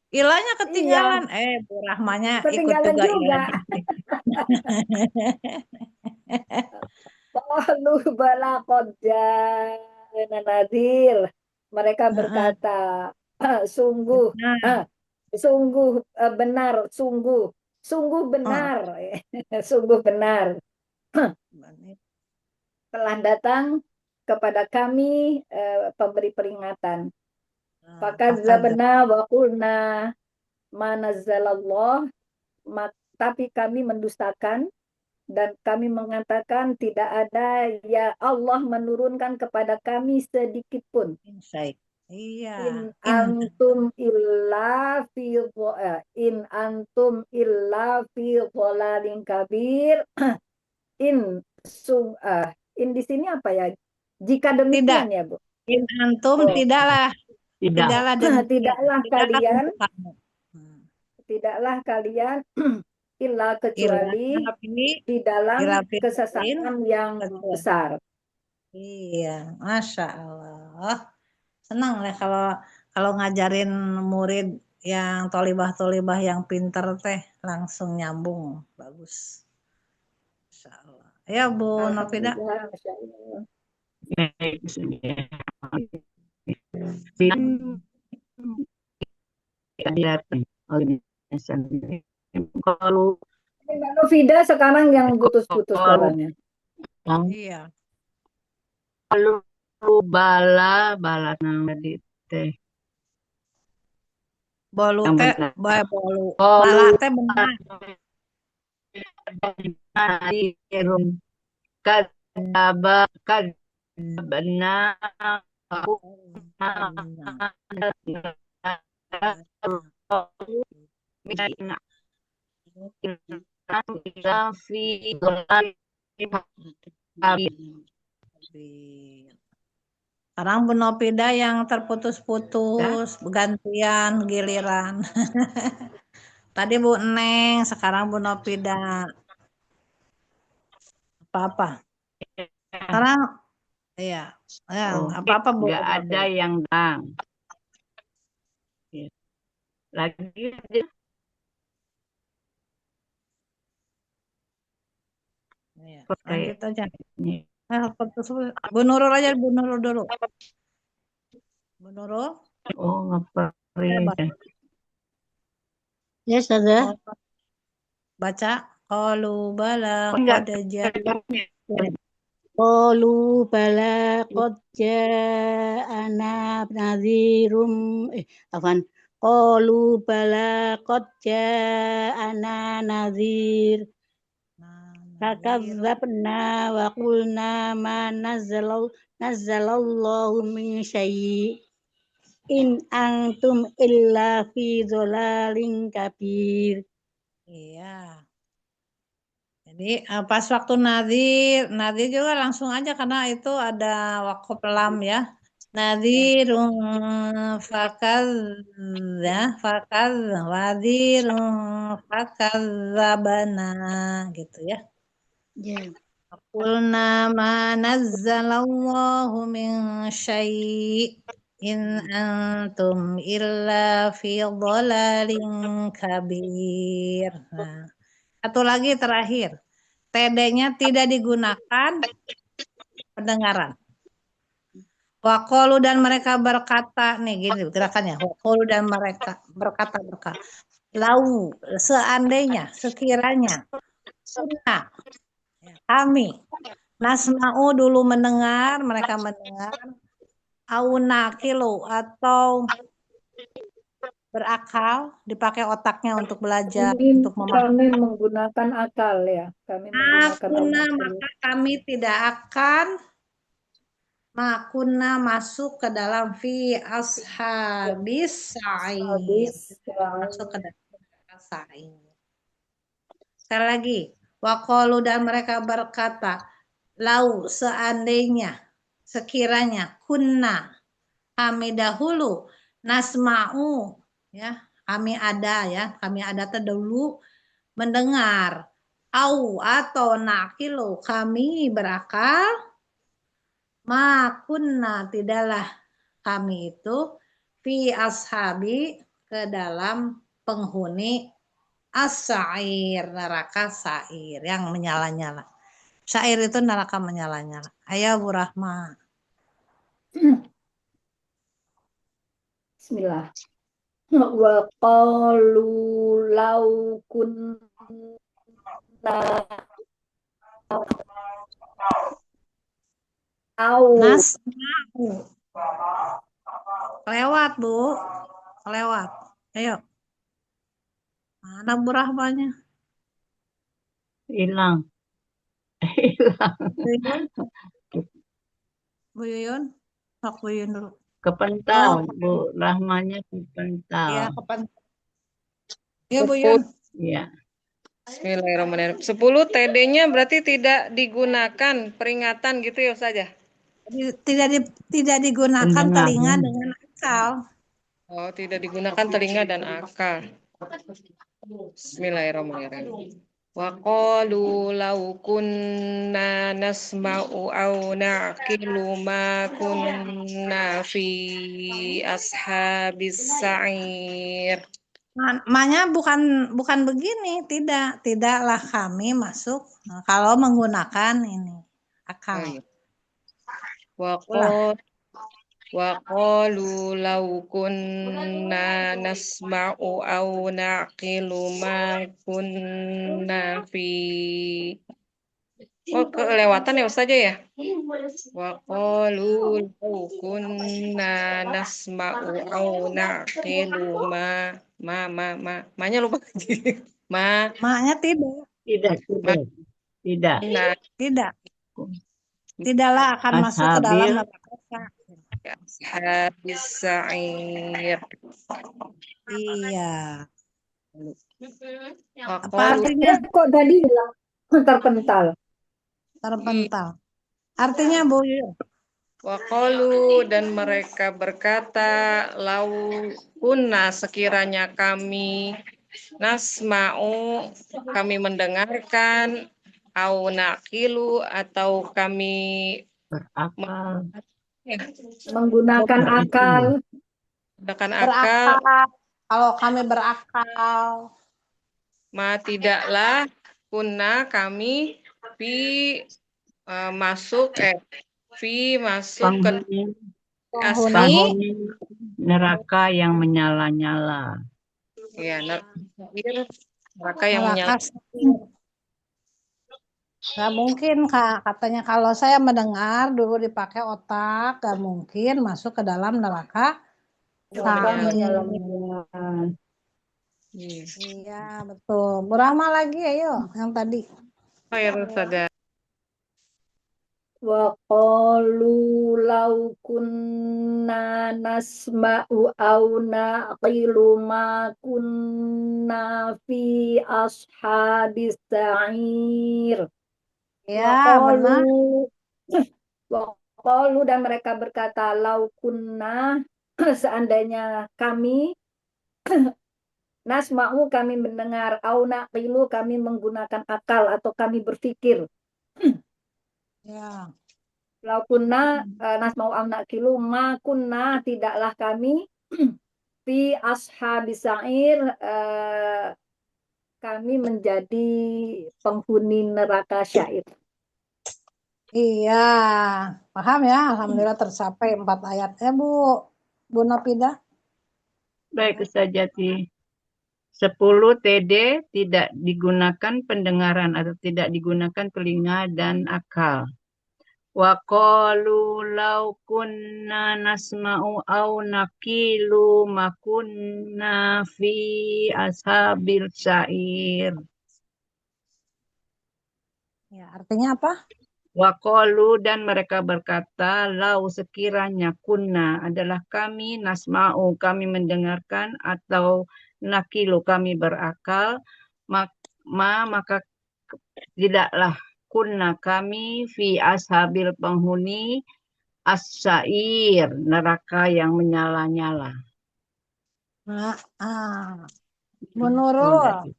[SPEAKER 2] Ilahnya
[SPEAKER 4] Iya,
[SPEAKER 2] ketinggalan. Bu Rahmanya ikut
[SPEAKER 4] ketinggalan
[SPEAKER 2] juga
[SPEAKER 4] juga.
[SPEAKER 2] ilahnya.
[SPEAKER 4] Qalu bala qad ja'ana nadhir. Mereka
[SPEAKER 2] Heeh.
[SPEAKER 4] berkata, sungguh,
[SPEAKER 2] Nah,
[SPEAKER 4] sungguh benar, sungguh
[SPEAKER 2] oh,
[SPEAKER 4] benar, sungguh benar telah datang kepada kami pemberi peringatan.
[SPEAKER 2] fakadzab.
[SPEAKER 4] Fakadzabna wa qulna ma nazzalallah, tapi kami mendustakan dan kami mengatakan tidak ada ya Allah menurunkan kepada kami sedikit pun.
[SPEAKER 2] Insight. Iya.
[SPEAKER 4] In antum illa fi in antum illa fi dhalalin kabir. In in di sini apa ya? Jika
[SPEAKER 2] Tidak.
[SPEAKER 4] demikian ya, Bu.
[SPEAKER 2] In antum
[SPEAKER 4] Oh,
[SPEAKER 2] tidaklah.
[SPEAKER 5] Tidak.
[SPEAKER 2] Tidaklah demikian.
[SPEAKER 4] tidaklah
[SPEAKER 2] Tidaklah
[SPEAKER 4] kalian,
[SPEAKER 2] untuk kamu.
[SPEAKER 4] tidaklah kalian illa
[SPEAKER 2] Ila
[SPEAKER 4] kecuali di dalam
[SPEAKER 2] ila
[SPEAKER 4] kesesatan yang
[SPEAKER 2] betul.
[SPEAKER 4] besar.
[SPEAKER 2] Iya, Masya Allah. Senang lah kalau ngajarin murid yang tolibah-tolibah yang pinter teh langsung nyambung. Bagus. Masya Allah. Ya Bu Nofida.
[SPEAKER 4] Alhamdulillah, Masya Allah.
[SPEAKER 5] Kalau
[SPEAKER 4] Mbak Novida sekarang yang putus-putus kabarnya.
[SPEAKER 2] Iya.
[SPEAKER 5] kalau bala nang di teh
[SPEAKER 2] Bolu
[SPEAKER 5] yang
[SPEAKER 2] teh,
[SPEAKER 5] benar.
[SPEAKER 2] bolu.
[SPEAKER 5] Kalau
[SPEAKER 2] Bala teh benar.
[SPEAKER 5] kadaba kadabna
[SPEAKER 2] Sekarang Bu Nopida yang terputus-putus, gantian giliran. Tadi Bu Neng, sekarang Bu Nopida. Apa-apa. Sekarang, iya. Apa-apa Bu.
[SPEAKER 5] Nggak ada yang datang. Lagi
[SPEAKER 2] Iya, lanjut aja. Bu Nurul aja, Bu Nurul dulu. Bu Nurul.
[SPEAKER 5] oh ngapain?
[SPEAKER 6] Ya, Ustazah.
[SPEAKER 2] Baca. Qalu bala
[SPEAKER 5] Enggak.
[SPEAKER 2] qad ja'ana.
[SPEAKER 6] Qalu bala qad ja'ana nadhirum afan. Qalu bala qad ja'ana nadhir. Fakadzabna wa qulna ma nazzalallahu min syai'. In antum illa fi dhalalin kabir.
[SPEAKER 2] Iya. Jadi pas waktu nadir juga langsung aja karena itu ada wakaf lam ya. Nadirun fakaz wadirun fakadzabana gitu ya.
[SPEAKER 6] Ya.
[SPEAKER 2] Qulna ma nazzalallahu min syai' in antum illa fi dhalalin kabir. Nah, satu lagi terakhir. TD-nya tidak digunakan pendengaran. Wakolu dan mereka berkata, nih gini gerakannya. Wakolu dan mereka berkata. Lau, seandainya, sekiranya, sunnah, kami, nasma'u dulu mendengar, mereka mendengar, aunakilu atau berakal, dipakai otaknya untuk belajar, untuk memahami.
[SPEAKER 4] Kami menggunakan akal ya. Kami menggunakan
[SPEAKER 2] Maka kami tidak akan masuk ke dalam fi ashabis sa'id. Masuk ke dalam sa'id. Sekali lagi, waqalu dan mereka berkata, lau seandainya, sekiranya kunna kami dahulu nasma'u ya, kami ada terdahulu mendengar au atau nakilu kami berakal ma kunna tidaklah kami itu fi ashabi ke dalam penghuni as-sa'ir neraka sa'ir yang menyala-nyala. Sa'ir itu neraka menyala-nyala. Ayo Bu Rahma.
[SPEAKER 4] Bismillah. Wa qalu law kunna au
[SPEAKER 2] Nasma'u. Lewat Bu. Lewat. Ayo. Mana Bu Rahmanya?
[SPEAKER 5] Hilang. Hilang.
[SPEAKER 2] Bu Yuyun. Sok Bu Yuyun dulu.
[SPEAKER 5] Kepental, Bu Rahmanya kepental.
[SPEAKER 2] Iya, kepental. Iya Bu Yuyun.
[SPEAKER 5] Iya.
[SPEAKER 1] Bismillahirrahmanirrahim. 10 TD-nya berarti tidak digunakan peringatan gitu ya saja.
[SPEAKER 2] Tidak digunakan
[SPEAKER 5] Pendengaran.
[SPEAKER 2] telinga dengan akal.
[SPEAKER 1] Oh, tidak digunakan telinga dan akal. Bismillahirrahmanirrahim. Wa qalu law kunna nasma'u aw na'qilu ma kunna fi ashabis sa'ir.
[SPEAKER 2] Maknya bukan begini, tidaklah kami masuk kalau menggunakan ini akal.
[SPEAKER 1] Oh, iya. Wa qalu law kunna nasma'u aw naqilu ma kunna fi. Oh, kelewatan ya Ustaz ya? Wa qalu law kunna nasma'u aw naqilu ma-nya lupa lagi.
[SPEAKER 2] Maknya
[SPEAKER 5] Tidak.
[SPEAKER 2] Tidaklah akan masuk ke dalam neraka.
[SPEAKER 1] Ashabis sa'ir.
[SPEAKER 2] Iya.
[SPEAKER 1] Wa
[SPEAKER 2] Apa
[SPEAKER 1] qalu
[SPEAKER 2] artinya?
[SPEAKER 4] kok tadi bilang terpental.
[SPEAKER 2] Terpental. Artinya Bu Yuyun.
[SPEAKER 1] Waqalu dan mereka berkata, lau kunna sekiranya kami nasma'u kami mendengarkan, au naqilu atau kami
[SPEAKER 5] Berakal.
[SPEAKER 4] Menggunakan akal.
[SPEAKER 1] Menggunakan akal.
[SPEAKER 2] Kalau kami berakal.
[SPEAKER 1] Ma tidaklah kunna kami masuk ke
[SPEAKER 5] penghuni neraka yang menyala-nyala.
[SPEAKER 1] Ya, neraka yang menyala.
[SPEAKER 2] Gak mungkin Kak, katanya kalau saya mendengar dulu dipakai otak, gak mungkin masuk ke dalam neraka.
[SPEAKER 4] Menyala-nyala.
[SPEAKER 2] Iya betul. Bu Rahma lagi ayo yang tadi.
[SPEAKER 4] Wa qalu law kunna nasma'u aw naqilu ma kunna fi ashabis sa'ir.
[SPEAKER 2] Ya benar.
[SPEAKER 4] Wa qalu dan mereka berkata law kunna seandainya kami nasma'u kami mendengar au naqilu kami menggunakan akal atau kami berpikir.
[SPEAKER 2] Ya.
[SPEAKER 4] Lau kunna nasma'u au naqilu ma kunna tidaklah kami fi ashabis sa'ir kami menjadi penghuni neraka syair.
[SPEAKER 2] Iya, paham ya. Alhamdulillah tercapai 4 ayat ya Bu Nafidah.
[SPEAKER 5] Baik Ustaz Jati. 10 TD tidak digunakan pendengaran atau tidak digunakan telinga dan akal. Wa qalu law kunna nasma'u aw naqilu ma kunna fi ashabil sa'ir.
[SPEAKER 2] Ya, artinya apa?
[SPEAKER 5] Wa qalu dan mereka berkata lau sekiranya kunna adalah kami nasma'u kami mendengarkan atau nakilu kami berakal maka tidaklah kunna kami fi ashabil penghuni as-sa'ir, neraka yang menyala-nyala.
[SPEAKER 2] Nah, Bu
[SPEAKER 5] Udah
[SPEAKER 2] Nurul,
[SPEAKER 5] gitu.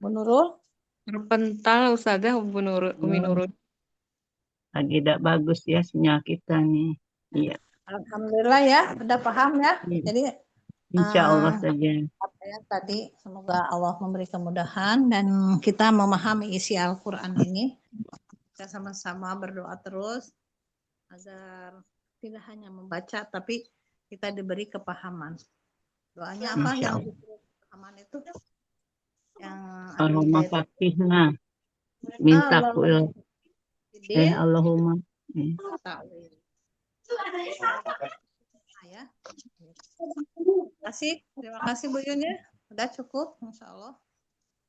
[SPEAKER 2] Bu Nurul,
[SPEAKER 1] Terpental Ustazah Umi Nurul.
[SPEAKER 5] Lagi tidak bagus ya sinyal kita nih. Iya,
[SPEAKER 2] alhamdulillah ya, udah paham ya.
[SPEAKER 5] iya.
[SPEAKER 2] Jadi
[SPEAKER 5] Insya Allah saja.
[SPEAKER 2] apa ya tadi, semoga Allah memberi kemudahan dan kita memahami isi Al-Quran ini. Kita sama-sama berdoa terus agar tidak hanya membaca tapi kita diberi kepahaman. Doanya apa
[SPEAKER 5] Insya
[SPEAKER 2] yang
[SPEAKER 5] Allah.
[SPEAKER 2] diberi kepahaman itu? Yang
[SPEAKER 5] Allahumma fatihna minta kuil. Allahumma.
[SPEAKER 2] Ya. Terima kasih Bu Yun ya. Udah cukup, Insya Allah.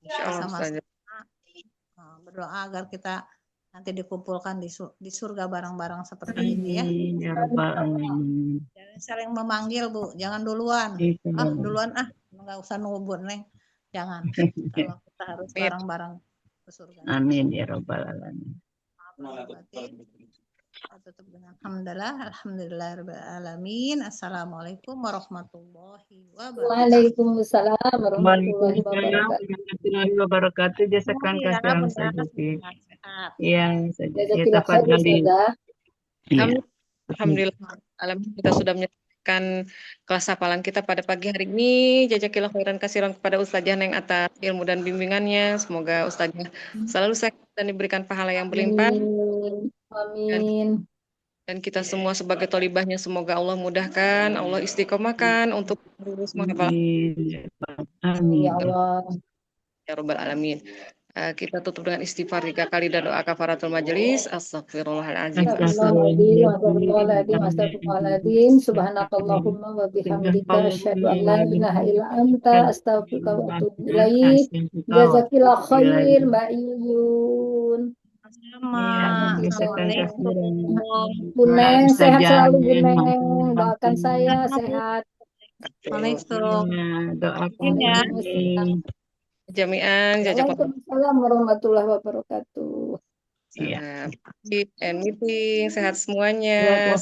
[SPEAKER 1] Insya Allah
[SPEAKER 2] Sama-sama
[SPEAKER 1] Ustazah.
[SPEAKER 2] berdoa agar kita nanti dikumpulkan di surga bareng-bareng seperti ini ya.
[SPEAKER 5] Amin ya rabbal alamin.
[SPEAKER 2] Jangan saling memanggil Bu, jangan duluan. Duluan nggak usah nunggu Neng. Jangan. Kalau kita harus bareng-bareng ke surga.
[SPEAKER 5] Amin ya rabbal alamin.
[SPEAKER 2] Tutup dengan alhamdulillahirrahmanirrahim. Assalamualaikum warahmatullahi wabarakatuh.
[SPEAKER 4] Waalaikumsalam warahmatullahi
[SPEAKER 5] wabarakatuh. Jazakan kasihan saja. Iya,
[SPEAKER 4] Jazakillah khair Ustazah.
[SPEAKER 1] Alhamdulillah, kita sudah menyampaikan kelas hafalan kita pada pagi hari ini. Jazakillah khairan kasiran kepada Ustazah Neng atas ilmu dan bimbingannya. Semoga Ustazah selalu sehat dan diberikan pahala yang berlimpah.
[SPEAKER 4] Amin.
[SPEAKER 1] Dan kita semua sebagai tolibahnya semoga Allah mudahkan, Allah istiqomahkan untuk lulus menghafal.
[SPEAKER 4] Amin ya Allah.
[SPEAKER 1] Ya Rabbal Alamin. Kita tutup dengan istighfar 3 kali dan doa kafaratul majelis. Astagfirullahaladzim.
[SPEAKER 4] Astagfirullahaladzim. Subhanakallahumma wa bihamdika asyhadu an la ilaha illa anta astaghfiruka wa atubu ilaik. Jazakillah khair Mbak Yuyun. Bu Neng sehat selalu Bu Neng. Doakan saya sehat.
[SPEAKER 2] Waalaikumsalam.
[SPEAKER 5] Doakan ya.
[SPEAKER 1] Jami'an.
[SPEAKER 4] Waalaikumsalam warahmatullahi wabarakatuh.
[SPEAKER 1] And meeting. Sehat semuanya.